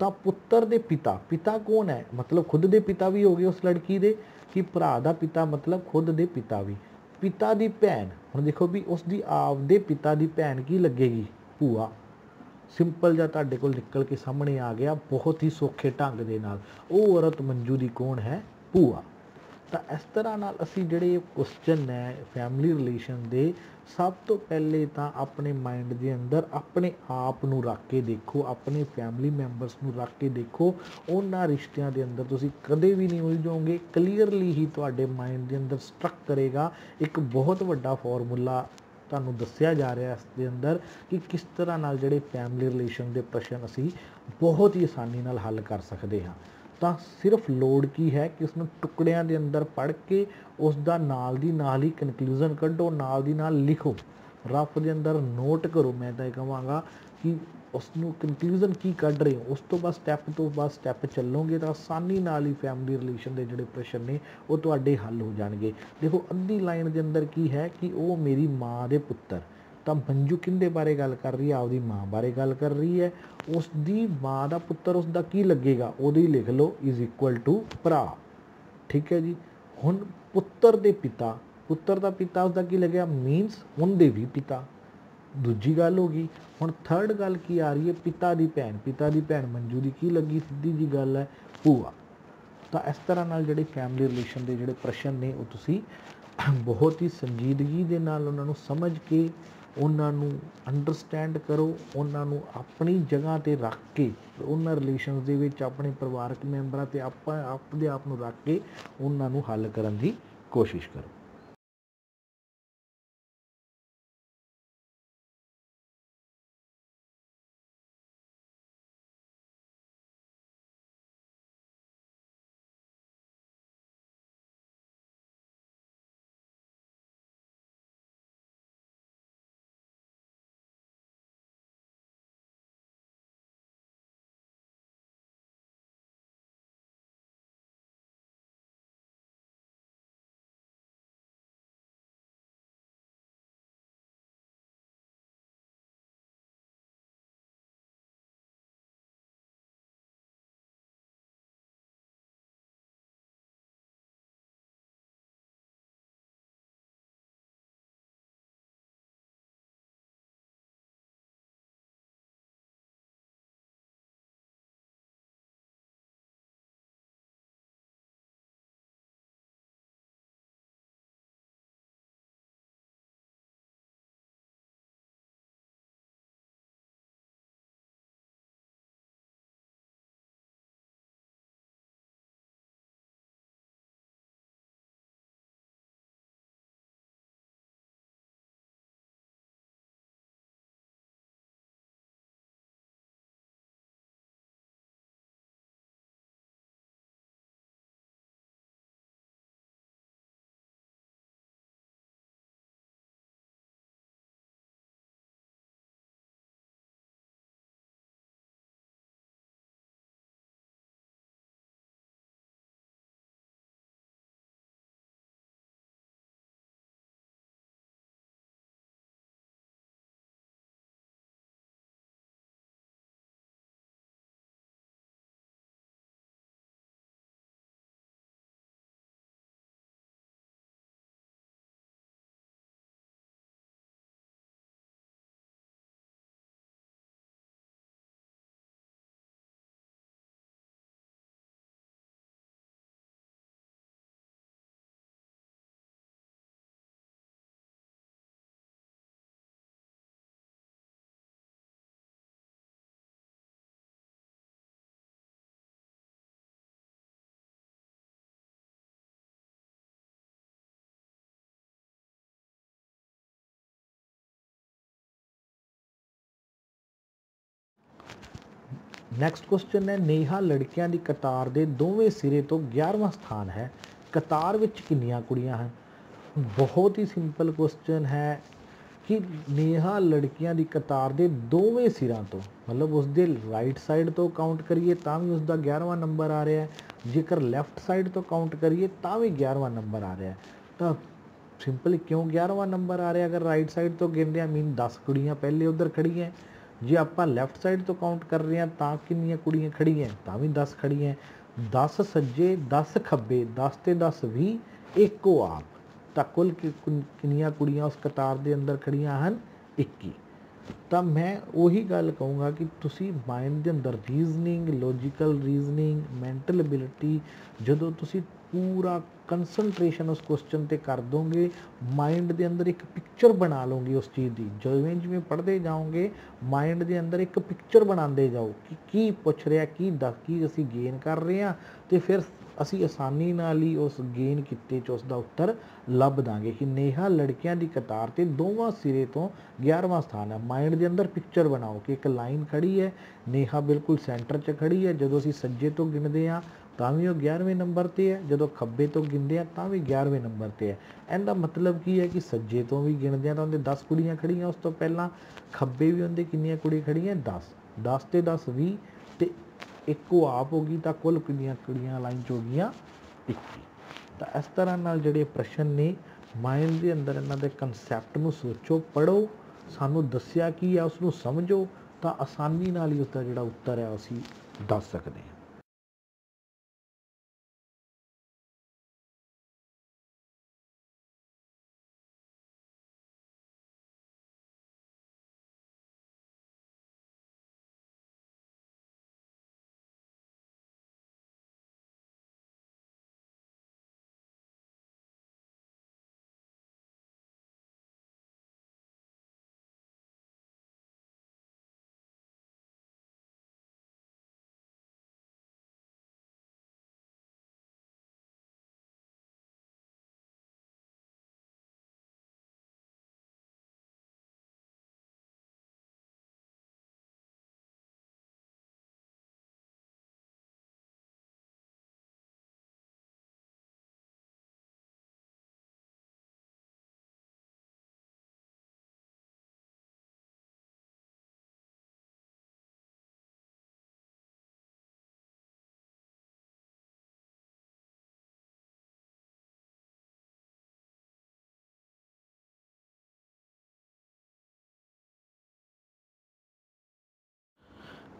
तो पुत्र दे पिता, पिता कौन है मतलब खुद दे पिता भी हो गए उस लड़की दे, कि भरा दा पिता मतलब खुद दे पिता भी। पिता दी भैन, हुण देखो भी उसकी आपदे पिता दी भैन की लगेगी, भूआ। सिंपल जा तुहाडे कोल निकल के सामने आ गया बहुत ही सौखे ढंग दे नाल। वो औरत मंजू दी कौन है, भूआ। ਤਾਂ ਇਸ ਤਰ੍ਹਾਂ ਨਾਲ ਅਸੀਂ ਜਿਹੜੇ ਕੁਐਸਚਨ ਹੈ ਫੈਮਿਲੀ ਰਿਲੇਸ਼ਨ ਦੇ, ਸਭ ਤੋਂ ਪਹਿਲੇ ਤਾਂ ਆਪਣੇ ਮਾਈਂਡ ਦੇ ਅੰਦਰ ਆਪਣੇ ਆਪ ਨੂੰ ਰੱਖ ਕੇ ਦੇਖੋ, ਆਪਣੇ ਫੈਮਿਲੀ ਮੈਂਬਰਸ ਨੂੰ ਰੱਖ ਕੇ ਦੇਖੋ। ਉਹਨਾਂ ਰਿਸ਼ਤਿਆਂ ਦੇ ਅੰਦਰ ਤੁਸੀਂ ਕਦੇ ਵੀ ਨਹੀਂ ਉਲਝੋਗੇ। ਕਲੀਅਰਲੀ ਹੀ ਤੁਹਾਡੇ ਮਾਈਂਡ ਦੇ ਅੰਦਰ ਸਟਰਕ ਕਰੇਗਾ। ਇੱਕ ਬਹੁਤ ਵੱਡਾ ਫਾਰਮੂਲਾ ਤੁਹਾਨੂੰ ਦੱਸਿਆ ਜਾ ਰਿਹਾ ਇਸ ਦੇ ਅੰਦਰ ਕਿ ਕਿਸ ਤਰ੍ਹਾਂ ਨਾਲ ਜਿਹੜੇ ਫੈਮਿਲੀ ਰਿਲੇਸ਼ਨ ਦੇ ਪ੍ਰਸ਼ਨ ਅਸੀਂ ਬਹੁਤ ਹੀ ਆਸਾਨੀ ਨਾਲ ਹੱਲ ਕਰ ਸਕਦੇ ਹਾਂ। ਤਾਂ ਸਿਰਫ ਲੋੜ ਕੀ ਹੈ ਕਿ ਉਸਨੂੰ ਟੁਕੜਿਆਂ ਦੇ ਅੰਦਰ ਪੜ੍ਹ ਕੇ ਉਸ ਦਾ ਨਾਲ ਦੀ ਨਾਲ ਹੀ ਕਨਕਲੂਜ਼ਨ ਕੱਢੋ, ਨਾਲ ਦੀ ਨਾਲ ਲਿਖੋ, ਰਫ ਦੇ ਅੰਦਰ ਨੋਟ ਕਰੋ। ਮੈਂ ਤਾਂ ਇਹ ਕਹਾਂਗਾ ਕਿ ਉਸ ਨੂੰ ਕਨਕਲੂਜ਼ਨ ਕੀ ਕੱਢ ਰਹੇ ਹੋ, ਉਸ ਤੋਂ ਬਾਅਦ ਸਟੈਪ ਤੋਂ ਬਾਅਦ ਸਟੈਪ ਚੱਲੋਗੇ ਤਾਂ ਆਸਾਨੀ ਨਾਲ ਹੀ ਫੈਮਿਲੀ ਰਿਲੇਸ਼ਨ ਦੇ ਜਿਹੜੇ ਪ੍ਰਸ਼ਨ ਨੇ ਉਹ ਤੁਹਾਡੇ ਹੱਲ ਹੋ ਜਾਣਗੇ। ਦੇਖੋ ਅੱਧੀ ਲਾਈਨ ਦੇ ਅੰਦਰ ਕੀ ਹੈ ਕਿ ਉਹ ਮੇਰੀ ਮਾਂ ਦੇ ਪੁੱਤਰ, ਤਾਂ ਮੰਜੂ ਕਿਹਦੇ ਬਾਰੇ ਗੱਲ ਕਰ ਰਹੀ ਹੈ? ਆਪਦੀ ਮਾਂ ਬਾਰੇ ਗੱਲ ਕਰ ਰਹੀ ਹੈ। ਉਸ ਦੀ ਮਾਂ ਦਾ ਪੁੱਤਰ ਉਸ ਦਾ ਕੀ ਲੱਗੇਗਾ? ਉਹਦੇ ਹੀ ਲਿਖ ਲਓ ਇਜ਼ ਇਕੁਅਲ ਟੂ ਭਰਾ। ਠੀਕ ਹੈ ਜੀ। ਹੁਣ ਪੁੱਤਰ ਦੇ ਪਿਤਾ, ਪੁੱਤਰ ਦਾ ਪਿਤਾ ਉਸਦਾ ਕੀ ਲੱਗਿਆ? ਮੀਨਸ ਉਹਦੇ ਵੀ ਪਿਤਾ। ਦੂਜੀ ਗੱਲ ਹੋ ਗਈ। ਹੁਣ ਥਰਡ ਗੱਲ ਕੀ ਆ ਰਹੀ ਹੈ? ਪਿਤਾ ਦੀ ਭੈਣ, ਪਿਤਾ ਦੀ ਭੈਣ ਮੰਜੂ ਦੀ ਕੀ ਲੱਗੀ? ਸਿੱਧੀ ਜੀ ਗੱਲ ਹੈ, ਭੂਆ। ਤਾਂ ਇਸ ਤਰ੍ਹਾਂ ਨਾਲ ਜਿਹੜੇ ਫੈਮਿਲੀ ਰਿਲੇਸ਼ਨ ਦੇ ਜਿਹੜੇ ਪ੍ਰਸ਼ਨ ਨੇ ਉਹ ਤੁਸੀਂ ਬਹੁਤ ਹੀ ਸੰਜੀਦਗੀ ਦੇ ਨਾਲ ਉਹਨਾਂ ਨੂੰ ਸਮਝ ਕੇ ਉਹਨਾਂ ਨੂੰ ਅੰਡਰਸਟੈਂਡ ਕਰੋ, ਉਹਨਾਂ ਨੂੰ ਆਪਣੀ ਜਗ੍ਹਾ 'ਤੇ ਰੱਖ ਕੇ, ਉਹਨਾਂ ਰਿਲੇਸ਼ਨਸ ਦੇ ਵਿੱਚ ਆਪਣੇ ਪਰਿਵਾਰਕ ਮੈਂਬਰਾਂ 'ਤੇ ਆਪਾਂ ਆਪਦੇ ਆਪ ਨੂੰ ਰੱਖ ਕੇ ਉਹਨਾਂ ਨੂੰ ਹੱਲ ਕਰਨ ਦੀ ਕੋਸ਼ਿਸ਼ ਕਰੋ। ਨੈਕਸਟ ਕੁਐਸਚਨ ਹੈ, ਨੇਹਾ ਲੜਕਿਆਂ ਦੀ ਕਤਾਰ ਦੇ ਦੋਵੇਂ ਸਿਰੇ ਤੋਂ 11ਵਾਂ ਸਥਾਨ ਹੈ, ਕਤਾਰ ਵਿੱਚ ਕਿੰਨੀਆਂ ਕੁੜੀਆਂ ਹਨ? ਬਹੁਤ ਹੀ ਸਿੰਪਲ ਕੁਐਸਚਨ ਹੈ ਕਿ ਨੇਹਾ ਲੜਕੀਆਂ ਦੀ ਕਤਾਰ ਦੇ ਦੋਵੇਂ ਸਿਰਾਂ ਤੋਂ, ਮਤਲਬ ਉਸਦੇ ਰਾਈਟ ਸਾਈਡ ਤੋਂ ਕਾਊਂਟ ਕਰੀਏ ਤਾਂ ਵੀ ਉਸਦਾ 11ਵਾਂ ਨੰਬਰ ਆ ਰਿਹਾ ਹੈ, ਜੇਕਰ ਲੈਫਟ ਸਾਈਡ ਤੋਂ ਕਾਊਂਟ ਕਰੀਏ ਤਾਂ ਵੀ 11ਵਾਂ ਨੰਬਰ ਆ ਰਿਹਾ। ਤਾਂ ਸਿੰਪਲ ਕਿਉਂ 11ਵਾਂ ਨੰਬਰ ਆ ਰਿਹਾ? ਅਗਰ ਰਾਈਟ ਸਾਈਡ ਤੋਂ ਗਿਣਦੇ ਆ ਮੀਨ 10 ਕੁੜੀਆਂ ਪਹਿਲੇ ਉੱਧਰ ਖੜੀਆਂ। ਜੇ ਆਪਾਂ ਲੈਫਟ ਸਾਈਡ ਤੋਂ ਕਾਊਂਟ ਕਰ ਰਹੇ ਹਾਂ ਤਾਂ ਕਿੰਨੀਆਂ ਕੁੜੀਆਂ ਖੜੀਆਂ? ਤਾਂ ਵੀ 10 ਖੜੀਆਂ। 10 ਸੱਜੇ 10 ਖੱਬੇ, 10 ਤੇ 10 20, ਇੱਕੋ ਆਪ। ਤਾਂ ਕੁੱਲ ਕਿੰਨੀਆਂ ਕੁੜੀਆਂ ਉਸ ਕਤਾਰ ਦੇ ਅੰਦਰ ਖੜੀਆਂ ਹਨ? 21। ਤਾਂ ਮੈਂ ਉਹੀ ਗੱਲ ਕਹੂੰਗਾ ਕਿ ਤੁਸੀਂ ਮਾਈਂਡ ਦੇ ਅੰਦਰ reasoning, logical reasoning, mental ability ਜਦੋਂ ਤੁਸੀਂ पूरा कंसनट्रेशन उस क्वेश्चन ते कर दोगे, माइंड के अंदर एक पिक्चर बना लोगे उस चीज़ की, जिवें जिवें पढ़ते जाओगे माइंड के अंदर एक पिक्चर बनाते जाओ कि की पुछ रहा, की असी गेन कर रहे हैं, तो फिर असी आसानी नाल ही उस गेन किते च उसका उत्तर लभ दांगे कि नेहा लड़कियां की कतार ते दोवां सिरे तो 11वां स्थान है। माइंड के अंदर पिक्चर बनाओ कि एक लाइन खड़ी है, नेहा बिल्कुल सेंटर च खड़ी है, जो असी सज्जे तो गिनते हैं ਤਾਂ ਵੀ ਉਹ 11ਵੇਂ ਨੰਬਰ ਤੇ ਹੈ, ਜਦੋਂ ਖੱਬੇ ਤੋਂ ਗਿਣਦੇ ਆ ਤਾਂ ਵੀ 11ਵੇਂ ਨੰਬਰ ਤੇ ਹੈ। ਇਹਦਾ ਮਤਲਬ ਕੀ ਹੈ ਕਿ ਸੱਜੇ ਤੋਂ ਵੀ ਗਿਣਦੇ ਆ ਤਾਂ ਉਹਦੇ 10 ਕੁੜੀਆਂ ਖੜੀਆਂ, ਉਸ ਤੋਂ ਪਹਿਲਾਂ ਖੱਬੇ ਵੀ ਉਹਦੇ ਕਿੰਨੀਆਂ ਕੁੜੀਆਂ ਖੜੀਆਂ 10, 10 ਤੇ 10 20 ਤੇ ਇੱਕ ਉਹ ਆਪ ਹੋ ਗਈ, ਤਾਂ ਕੁੱਲ ਕਿੰਨੀਆਂ ਕੁੜੀਆਂ ਲਾਈਨ 'ਚ ਹੋ ਗਈਆਂ 21। ਤਾਂ ਇਸ ਤਰ੍ਹਾਂ ਨਾਲ ਜਿਹੜੇ ਪ੍ਰਸ਼ਨ ਨੇ ਮਾਈਂਡ ਦੇ ਅੰਦਰ ਇਹਨਾਂ ਦੇ ਕਨਸੈਪਟ ਨੂੰ ਸੋਚੋ, ਪੜ੍ਹੋ, ਸਾਨੂੰ ਦੱਸਿਆ ਕੀ ਹੈ ਉਸ ਨੂੰ ਸਮਝੋ, ਤਾਂ ਆਸਾਨੀ ਨਾਲ ਹੀ ਉਸਦਾ ਜਿਹੜਾ ਉੱਤਰ ਹੈ ਅਸੀਂ ਦੱਸ ਸਕਦੇ ਹਾਂ।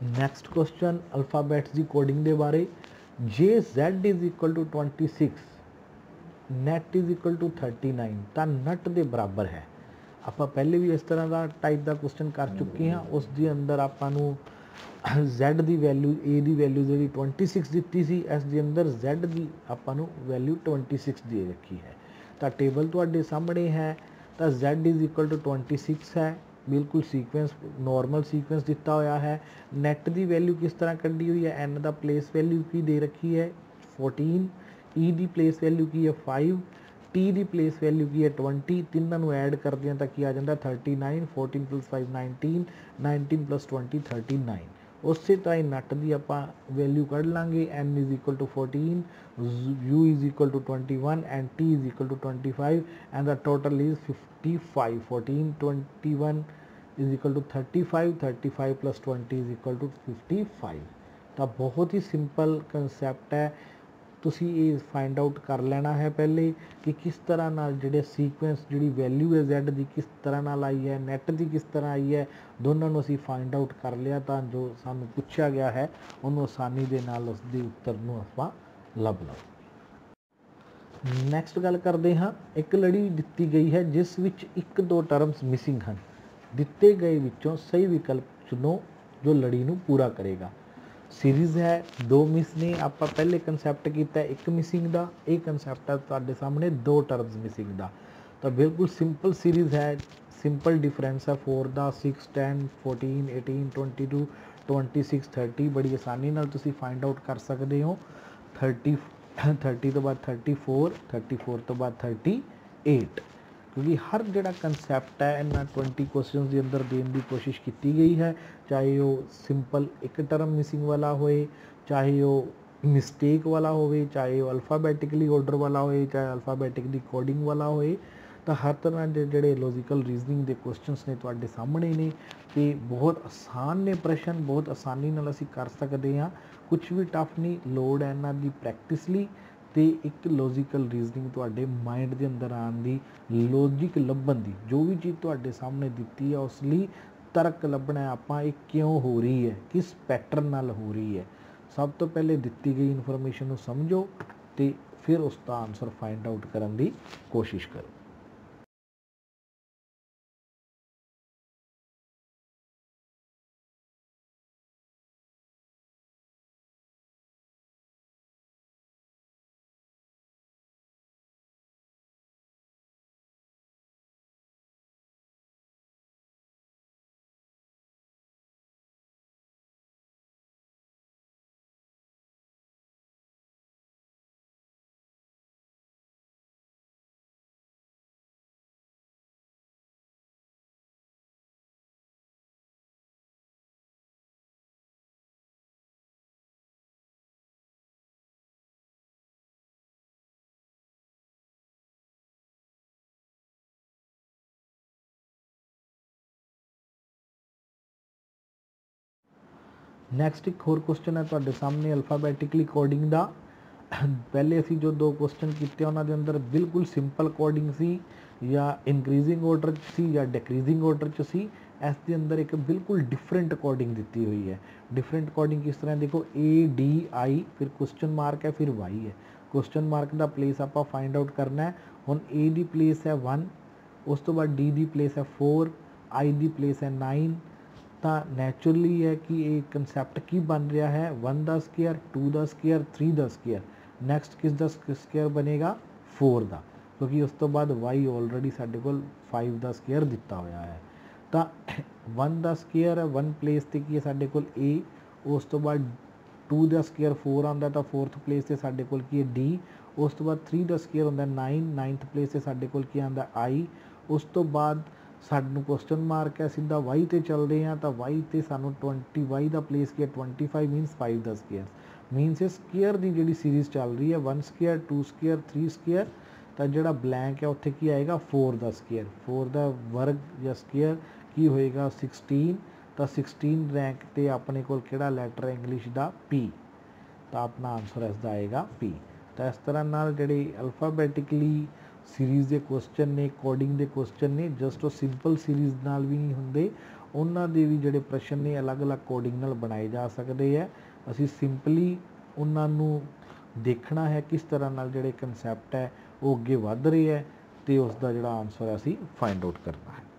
ਨੈਕਸਟ ਕੁਐਸਚਨ ਅਲਫਾਬੈਟਸ ਦੀ ਕੋਡਿੰਗ ਦੇ ਬਾਰੇ। ਜੇ Z is equal to 26 net is equal to 39 ਤਾਂ ਨਟ ਦੇ ਬਰਾਬਰ ਹੈ। ਆਪਾਂ ਪਹਿਲੇ ਵੀ ਇਸ ਤਰ੍ਹਾਂ ਦਾ ਟਾਈਪ ਦਾ ਕੁਐਸਚਨ ਕਰ ਚੁੱਕੇ ਹਾਂ, ਉਸ ਦੇ ਅੰਦਰ ਆਪਾਂ ਨੂੰ Z the value, A the value ਜਿਹੜੀ 26 ਦਿੱਤੀ ਸੀ, ਇਸ ਦੇ ਅੰਦਰ Z ਦੀ ਆਪਾਂ ਨੂੰ ਵੈਲਿਊ 26 ਦੇ ਰੱਖੀ ਹੈ। ਤਾਂ ਟੇਬਲ ਤੁਹਾਡੇ ਸਾਹਮਣੇ ਹੈ, ਤਾਂ Z ਇਜ਼ ਇਕੁਅਲ ਟੂ 26 ਹੈ, ਬਿਲਕੁਲ ਸੀਕੁਐਂਸ ਨੋਰਮਲ ਸੀਕੁਐਂਸ ਦਿੱਤਾ ਹੋਇਆ ਹੈ। ਨੈਟ ਦੀ ਵੈਲਿਊ ਕਿਸ ਤਰ੍ਹਾਂ ਕੱਢੀ ਹੋਈ ਹੈ, N ਦਾ ਪਲੇਸ ਵੈਲਿਊ ਕੀ ਦੇ ਰੱਖੀ ਹੈ 14, E ਦੀ ਪਲੇਸ ਵੈਲਿਊ ਕੀ ਹੈ 5, T ਦੀ ਪਲੇਸ ਵੈਲਿਊ ਕੀ ਹੈ 20, ਤਿੰਨਾਂ ਨੂੰ ਐਡ ਕਰਦੇ ਹਾਂ ਤਾਂ ਕੀ ਆ ਜਾਂਦਾ 39, 14 + 5 19, 19 + 20 39। ਉਸੇ ਤਰ੍ਹਾਂ ਹੀ ਨਟ ਦੀ ਆਪਾਂ ਵੈਲਿਊ ਕੱਢ ਲਾਂਗੇ, N is equal to 14, U is equal to 21 and T is equal to 25 and ਦਾ total is 55। 14 21 is equal to 35, 35 + 20 is equal to 55। ਤਾਂ ਬਹੁਤ ਹੀ ਸਿੰਪਲ ਕਨਸੈਪਟ ਹੈ, ਤੁਸੀਂ ਇਹ ਫਾਈਂਡ ਆਊਟ ਕਰ ਲੈਣਾ ਹੈ ਪਹਿਲੇ ਕਿ ਕਿਸ ਤਰ੍ਹਾਂ ਨਾਲ ਜਿਹੜੇ ਸੀਕੁਐਂਸ ਜਿਹੜੀ ਵੈਲਿਊ ਹੈ Z ਦੀ ਕਿਸ ਤਰ੍ਹਾਂ ਨਾਲ ਆਈ ਹੈ, ਨੈਟ ਦੀ ਕਿਸ ਤਰ੍ਹਾਂ ਆਈ ਹੈ, ਦੋਨਾਂ ਨੂੰ ਅਸੀਂ ਫਾਈਂਡ ਆਊਟ ਕਰ ਲਿਆ ਤਾਂ ਜੋ ਸਾਨੂੰ ਪੁੱਛਿਆ ਗਿਆ ਹੈ ਉਹਨੂੰ ਆਸਾਨੀ ਦੇ ਨਾਲ ਉਸ ਦੇ ਉੱਤਰ ਨੂੰ ਆਪਾਂ ਲੱਭ ਲਵਾਂਗੇ। ਨੈਕਸਟ ਗੱਲ ਕਰਦੇ ਹਾਂ, ਇੱਕ ਲੜੀ ਦਿੱਤੀ ਗਈ ਹੈ ਜਿਸ ਵਿੱਚ 1-2 ਟਰਮਸ ਮਿਸਿੰਗ ਹਨ। ਦਿੱਤੇ ਗਏ ਵਿੱਚੋਂ ਸਹੀ ਵਿਕਲਪ ਚੁਣੋ ਜੋ ਲੜੀ ਨੂੰ ਪੂਰਾ ਕਰੇਗਾ। ਸੀਰੀਜ਼ ਹੈ, 2 ਮਿਸ ਨੇ, ਆਪਾਂ ਪਹਿਲੇ ਕਨਸੈਪਟ ਕੀਤਾ ਇੱਕ ਮਿਸਿੰਗ ਦਾ, ਇਹ ਕਨਸੈਪਟ ਹੈ ਤੁਹਾਡੇ ਸਾਹਮਣੇ 2 ਟਰਮਸ ਮਿਸਿੰਗ ਦਾ। ਤਾਂ ਬਿਲਕੁਲ ਸਿੰਪਲ ਸੀਰੀਜ਼ ਹੈ, ਸਿੰਪਲ ਡਿਫਰੈਂਸ ਹੈ 4 ਦਾ, 6 10 14 18 22 26 30। ਬੜੀ ਆਸਾਨੀ ਨਾਲ ਤੁਸੀਂ ਫਾਈਂਡ ਆਊਟ ਕਰ ਸਕਦੇ ਹੋ। 30 ਤੋਂ ਬਾਅਦ 34, 34 ਤੋਂ ਬਾਅਦ 38, ਕਿਉਂਕਿ ਹਰ ਜਿਹੜਾ ਕਨਸੈਪਟ ਹੈ ਇਹਨਾਂ 20 ਕੁਐਸਚਨਸ ਦੇ ਅੰਦਰ ਦੇਣ ਦੀ ਕੋਸ਼ਿਸ਼ ਕੀਤੀ ਗਈ ਹੈ, ਚਾਹੇ ਉਹ ਸਿੰਪਲ ਇੱਕ ਟਰਮ ਮਿਸਿੰਗ ਵਾਲਾ ਹੋਏ, ਚਾਹੇ ਉਹ ਮਿਸਟੇਕ ਵਾਲਾ ਹੋਵੇ, ਚਾਹੇ ਉਹ ਅਲਫਾਬੈਟਿਕਲੀ ਆਰਡਰ ਵਾਲਾ ਹੋਏ, ਚਾਹੇ ਅਲਫਾਬੈਟਿਕਲੀ ਕੋਡਿੰਗ ਵਾਲਾ ਹੋਏ। ਤਾਂ ਹਰ ਤਰ੍ਹਾਂ ਦੇ ਜਿਹੜੇ ਲੌਜੀਕਲ ਰੀਜ਼ਨਿੰਗ ਦੇ ਕੁਐਸਚਨਸ ਨੇ ਤੁਹਾਡੇ ਸਾਹਮਣੇ ਨੇ ਅਤੇ ਬਹੁਤ ਆਸਾਨ ਨੇ ਪ੍ਰਸ਼ਨ, ਬਹੁਤ ਆਸਾਨੀ ਨਾਲ ਅਸੀਂ ਕਰ ਸਕਦੇ ਹਾਂ, ਕੁਛ ਵੀ ਟਫ ਨਹੀਂ। ਲੋੜ ਹੈ ਇਹਨਾਂ ਦੀ ਪ੍ਰੈਕਟਿਸ ਲਈ ਅਤੇ ਇੱਕ ਲੌਜੀਕਲ ਰੀਜ਼ਨਿੰਗ ਤੁਹਾਡੇ ਮਾਈਂਡ ਦੇ ਅੰਦਰ ਆਉਣ ਦੀ, ਲੌਜਿਕ ਲੱਭਣ ਦੀ। ਜੋ ਵੀ ਚੀਜ਼ ਤੁਹਾਡੇ ਸਾਹਮਣੇ ਦਿੱਤੀ ਹੈ ਉਸ ਲਈ ਤਰਕ ਲੱਭਣਾ ਆਪਾਂ, ਇਹ ਕਿਉਂ ਹੋ ਰਹੀ ਹੈ, ਕਿਸ ਪੈਟਰਨ ਨਾਲ ਹੋ ਰਹੀ ਹੈ। ਸਭ ਤੋਂ ਪਹਿਲੇ ਦਿੱਤੀ ਗਈ ਇਨਫੋਰਮੇਸ਼ਨ ਨੂੰ ਸਮਝੋ ਅਤੇ ਫਿਰ ਉਸ ਦਾ ਆਨਸਰ ਫਾਈਂਡ ਆਊਟ ਕਰਨ ਦੀ ਕੋਸ਼ਿਸ਼ ਕਰੋ। ਨੈਕਸਟ ਇੱਕ ਹੋਰ ਕੁਐਸਚਨ ਹੈ ਤੁਹਾਡੇ ਸਾਹਮਣੇ ਅਲਫਾਬੈਟਿਕਲੀ ਕੋਡਿੰਗ ਦਾ। ਪਹਿਲੇ ਅਸੀਂ ਜੋ ਦੋ ਕੁਐਸਚਨ ਕੀਤੇ ਉਹਨਾਂ ਦੇ ਅੰਦਰ ਬਿਲਕੁਲ ਸਿੰਪਲ ਕੋਡਿੰਗ ਸੀ, ਜਾਂ ਇਨਕਰੀਜ਼ਿੰਗ ਆਰਡਰ 'ਚ ਸੀ ਜਾਂ ਡਿਕਰੀਜ਼ਿੰਗ ਆਰਡਰ 'ਚ ਸੀ। ਇਸ ਦੇ ਅੰਦਰ ਇੱਕ ਬਿਲਕੁਲ ਡਿਫਰੈਂਟ ਕੋਡਿੰਗ ਦਿੱਤੀ ਹੋਈ ਹੈ। डिफरेंट कोडिंग किस तरह देखो, ADI फिर क्वेश्चन मार्क है फिर वाई है। क्वेश्चन मार्क का प्लेस आप फाइंड आउट करना है। हुण A की प्लेस है 1, उस तो बाद D की प्लेस है 4, I की प्लेस है 9। तो नैचुरली है कि ये कंसैप्ट की बन रहा है 1 का स्केयर, 2 का स्केयर, 3 का स्केयर। नैक्सट किस का स्केयर बनेगा 4 का, क्योंकि उस तो बाद Y ऑलरेडी साडे कोल 5 का स्केयर दिता हुआ है। तो 1 का स्केयर है 1 प्लेस ते की है साडे कोल A, उस तो बाद 2 का स्केयर 4 आता तो 4th प्लेस से साडे कोल की है D, उस तो बाद 3 का स्केयर होंदा 9, 9th प्लेस से साडे कोल की आंदा I, उस तो बाद सानू क्वेश्चन मार्क है सीधा वाई ते चल रहे हैं। तो वाई ते सानू 20 वाई का प्लेस की 25 मीनस 5 का स्केयर मीनस स्केयर की जी सीरीज़ चल रही है 1 स्केयर 2 स्केयर 3 स्केयर। तो जोड़ा ब्लैंक है उत्थे की आएगा 4 का स्केयर, 4 का वर्ग या स्केयर की होएगा 16। तो 16 रैंक ते अपने कोल किहड़ा लैटर है इंग्लिश का P। तो अपना आंसर इसका आएगा P। तो इस तरह नाल जिहड़े अल्फाबैटिकली सीरीज़ के क्वेश्चन ने, कोडिंग के क्वेश्चन ने, जस्ट वो सिंपल सीरीज़ नाल भी नहीं होंदे, उन्हां दे भी जिहड़े प्रश्न ने अलग अलग कोडिंग नाल बनाए जा सकते हैं। असी सिंपली उन्हां नूं देखना है किस तरह नाल जिहड़े कंसैप्ट है वो अगे वध रहे हैं, तो उसका जिहड़ा आंसर असी फाइंड आउट करना है।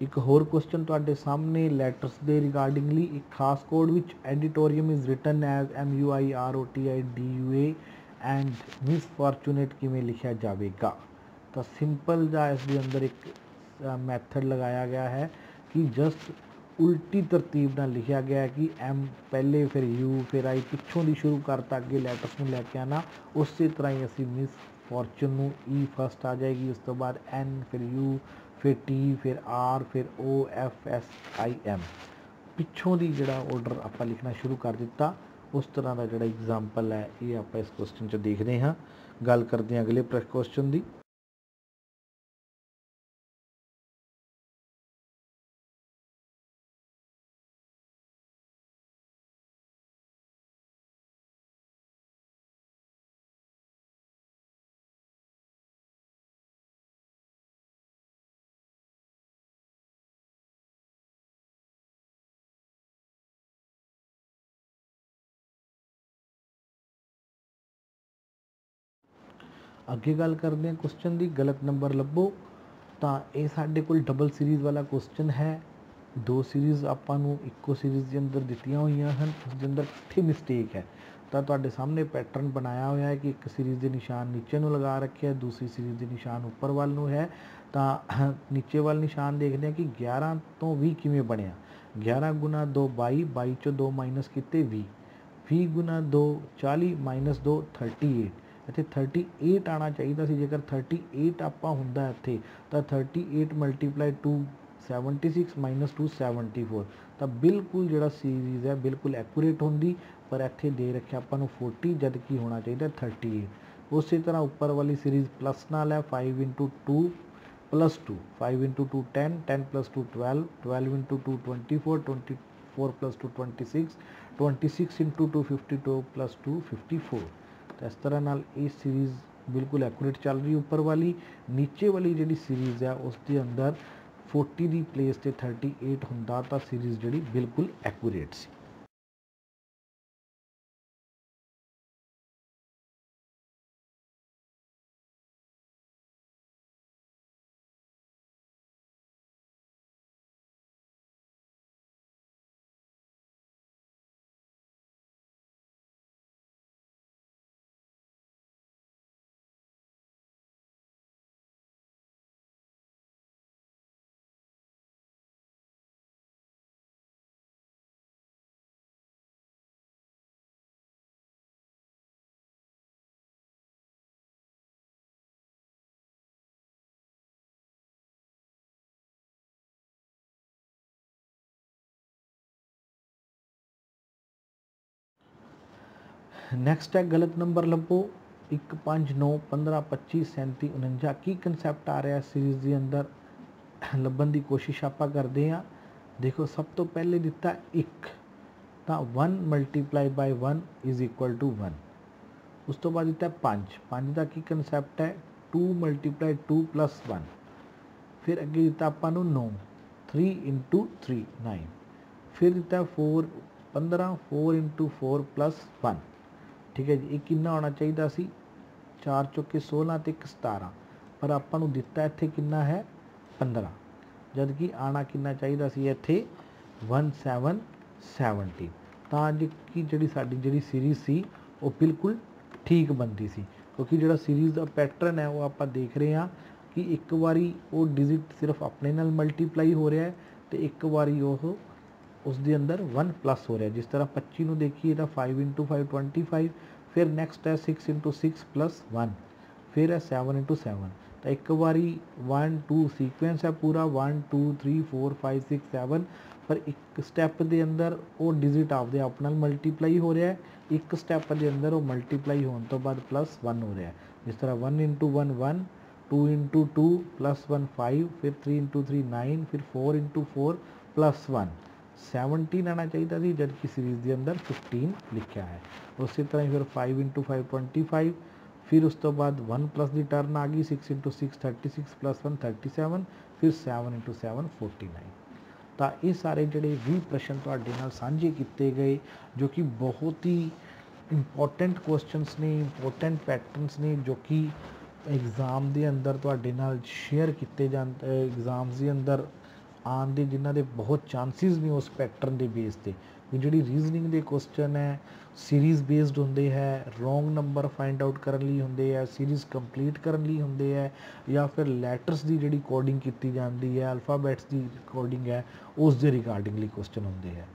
एक होर क्वेश्चन तुहाडे सामने लैटर्स के रिगार्डिंगली, एक खास code which auditorium is written as MUIROTIDUA and misfortunate किमें लिखा जाएगा। तो सिंपल जा इसके अंदर एक मैथड लगाया गया है कि जस्ट उल्टी तरतीब नाल लिखा गया है कि M पहले फिर U फिर I, पिछों की शुरू करता अगे लैटर्स में लैके आना। उस तरह ही असी मिसफॉर्चून E फस्ट आ जाएगी, उस तो बाद N फिर U फिर T फिर R फिर O F S I M, पिछों की जोड़ा ऑर्डर आप लिखना शुरू कर दिता। उस तरह का जोड़ा एग्जाम्पल है ये आप इस क्वेश्चन च देखते हाँ। गल करते हैं अगले क्वेश्चन की। अगे गल करते हैं क्वेश्चन की, गलत नंबर लभो। तो ये साडे कोल डबल सीरीज़ वाला क्वेश्चन है। दो सीरीज़ आपां नूं इक्को सीरीज़ के अंदर दित्तियां होईयां हन, उसके अंदर इत्थे मिसटेक है। तो तुहाडे सामने पैटर्न बनाया हुआ है कि एक सीरीज़ के निशान नीचे नूं लगा रखे है, दूसरी सीरीज़ के निशान उपर वाल नूं है। तो नीचे वाल निशान देखते हैं कि 11 तो 20 किवें बनिया। 11 गुना 2 22, 22 चों 2 माइनस किते 20, 20 गुना 2 40 माइनस 2 38। इत्थे 38 आना चाहिए सी। जेकर 38 आपां हुंदा इत्थे तो 38 मल्टीप्लाई 2 76 माइनस 2 74। तो बिल्कुल जिहड़ा सीरीज़ है बिल्कुल एक्यूरेट होंदी, पर इत्थे दे रखे आपां नूं 40 जद कि होना चाहिए 38। उसी तरह उपर वाली सीरीज़ प्लस नाल है 5 into 2 plus 2, 5 into 2 10, 10 plus 2 12, 12 into 2 24, 24 plus 2 26, 26 into 2 52 plus 2 54। तो इस तरह नाल ये सीरीज़ बिल्कुल एक्यूरेट चल रही ऊपर वाली। नीचे वाली जिहड़ी सीरीज़ है उसके अंदर 40 की प्लेस से 38 हुंदा तां सीरीज़ जिहड़ी बिल्कुल एक्यूरेट सी। नैक्सट है गलत नंबर लभो। 1 5 9 15 25 37 49 की कंसैप्ट आ रहा है सीरीज़ के अंदर ਲੱਭਣ ਦੀ ਕੋਸ਼ਿਸ਼ ਆਪਾਂ ਕਰਦੇ ਹਾਂ। देखो सब तो पहले दिता 1 ਤਾਂ 1 multiply by 1 is equal to 1। उस तो बाद दिता 5 5 का की कंसैप्ट है 2 मल्टीप्लाई 2 प्लस 1। फिर अगे दिता ਆਪਾਂ ਨੂੰ 9 3 इंटू 3 9। फिर दिता 4 15 4 इंटू 4 प्लस 1। ठीक है जी। ये कितना होना चाहिए सी 4 चौके 16 तो 1 17 पर ਆਪਾਂ ਨੂੰ दिता इत्थे कितना है 15 जबकि आना कितना चाहिए सी इत्थे 1770। तो अज की जी साड़ी जी सीरीज़ सी वो बिल्कुल ठीक बनती सी क्योंकि जो सीरीज़ का पैटर्न है वो आप देख रहे हैं कि एक बारी वो डिजिट सिर्फ अपने नाल मल्टीप्लाई हो रहा है तो एक बारी वो उसके अंदर 1 प्लस हो रहा है। जिस तरह 25 को देखिए तो 5 इंटू 5 25। फिर नैक्सट है 6 इंटू 6 प्लस 1। फिर है 7 इंटू 7 तो एक बारी 1 2 सीक्वेंस है पूरा 1 2 3 4 5 6 7 पर एक स्टैप के अंदर वो डिजिट आपदे आप नाल मल्टीप्लाई हो रहा है। एक स्टैप के अंदर वो मल्टीप्लाई होने तो बाद प्लस 1 हो रहा है। जिस तरह 1 इंटू 1 1 2 इंटू 2 प्लस 1 5 फिर 3 इंटू 3 9 फिर 4 इंटू 4 प्लस 1 17 आना चाहिए थी जबकि सीरीज़ के अंदर 15 लिखा है। उसी तरह फिर 5 इंटू 5 25 फिर उस तो बाद 1 प्लस की टर्न आ गई 6 इंटू 6 36 प्लस 1 37 फिर 7 इंटू 7 49। तो ये सारे जोड़े 20 प्रश्न तुहाडे नाल साझे किए गए जो कि बहुत ही इंपॉर्टेंट क्वेश्चनस ने इंपॉर्टेंट पैटर्नस ने जो कि एग्जाम के अंदर तुहाडे नाल शेयर किए जाते एग्जाम्स के अंदर आने के जिन्हों के बहुत चांसिस ने उस पैटर्न के बेस पर कि जी रीजनिंग के क्वेश्चन है सीरीज़ बेस्ड होंगे है रोंग नंबर फाइंड आउट करने लिए होंगे है सीरीज़ कंप्लीट करने लिए होंगे है या फिर लैटर्स की जी कोडिंग की जाती है अल्फाबैट्स की कोडिंग है उस दे रिगार्डिंगली क्वेश्चन होंगे है।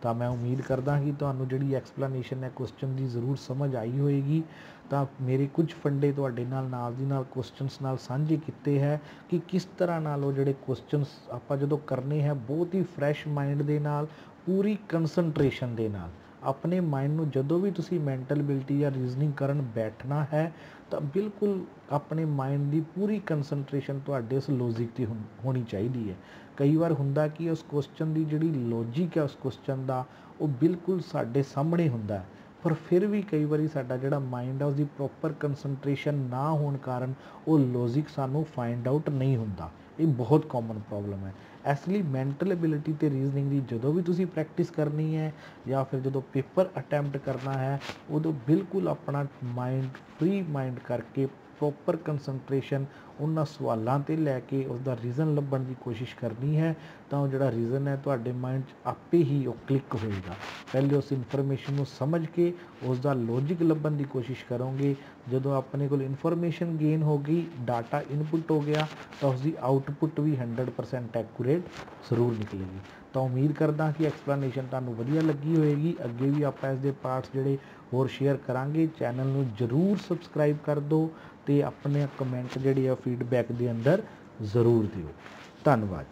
तो मैं उम्मीद करदा कि तुहानू जिहड़ी एक्सप्लेनेशन है क्वेश्चन की जरूर समझ आई होएगी। तो मेरे कुछ फंडे तुहाडे नाल दी नाल क्वेश्चनस नाल साझे किए है कि किस तरह नाल वो जिहड़े क्वेश्चनस आपां जदों करने हैं बहुत ही फ्रैश माइंड दे नाल पूरी कंसनट्रेशन दे नाल अपने माइंड में जदों भी तुसी मैंटल एबिलिटी या रीजनिंग करन बैठना है तो बिल्कुल अपने माइंड की पूरी कंसनट्रेशन तुहाडे उस लॉजिक की होनी चाहिए है। कई बार हुंदा कि उस क्वेश्चन की जिहड़ी लॉजिक है उस क्वेश्चन का वो बिल्कुल साडे सामने हुंदा है पर फिर भी कई बार साडा जिहड़ा माइंड है उसकी प्रॉपर कंसनट्रेशन ना होने कारण वो लॉजिक सानू फाइंड आउट नहीं हुंदा। ये बहुत कॉमन प्रॉब्लम है। इसलिए मैंटल एबिलिटी तो रीजनिंग की जो भी तुसी प्रैक्टिस करनी है या फिर जो पेपर अटैम्प्ट करना है उदों बिल्कुल अपना माइंड फ्री माइंड करके प्रॉपर कंसनट्रेशन उन्होंने सवालों से लैके उसका रीजन लभण की कोशिश करनी है तो जो रीजन है तुहाडे माइंड आपे ही वो क्लिक होएगा। पहले उस इनफॉर्मेशन को समझ के उसका लॉजिक लभण की कोशिश करोगे जो अपने को इनफॉर्मेशन गेन हो गई डाटा इनपुट हो गया तो उसकी आउटपुट भी 100% एक्यूरेट जरूर निकलेगी। तो उम्मीद करदा कि एक्सप्लेनेशन तुहानू वधिया लगी होएगी। अगे भी आप इसके पार्ट्स जिहड़े होर शेयर करांगे। चैनल नू जरूर सबसक्राइब कर दो तो अपने कमेंट जिहड़े फीडबैक के अंदर जरूर दिओ। धन्यवाद।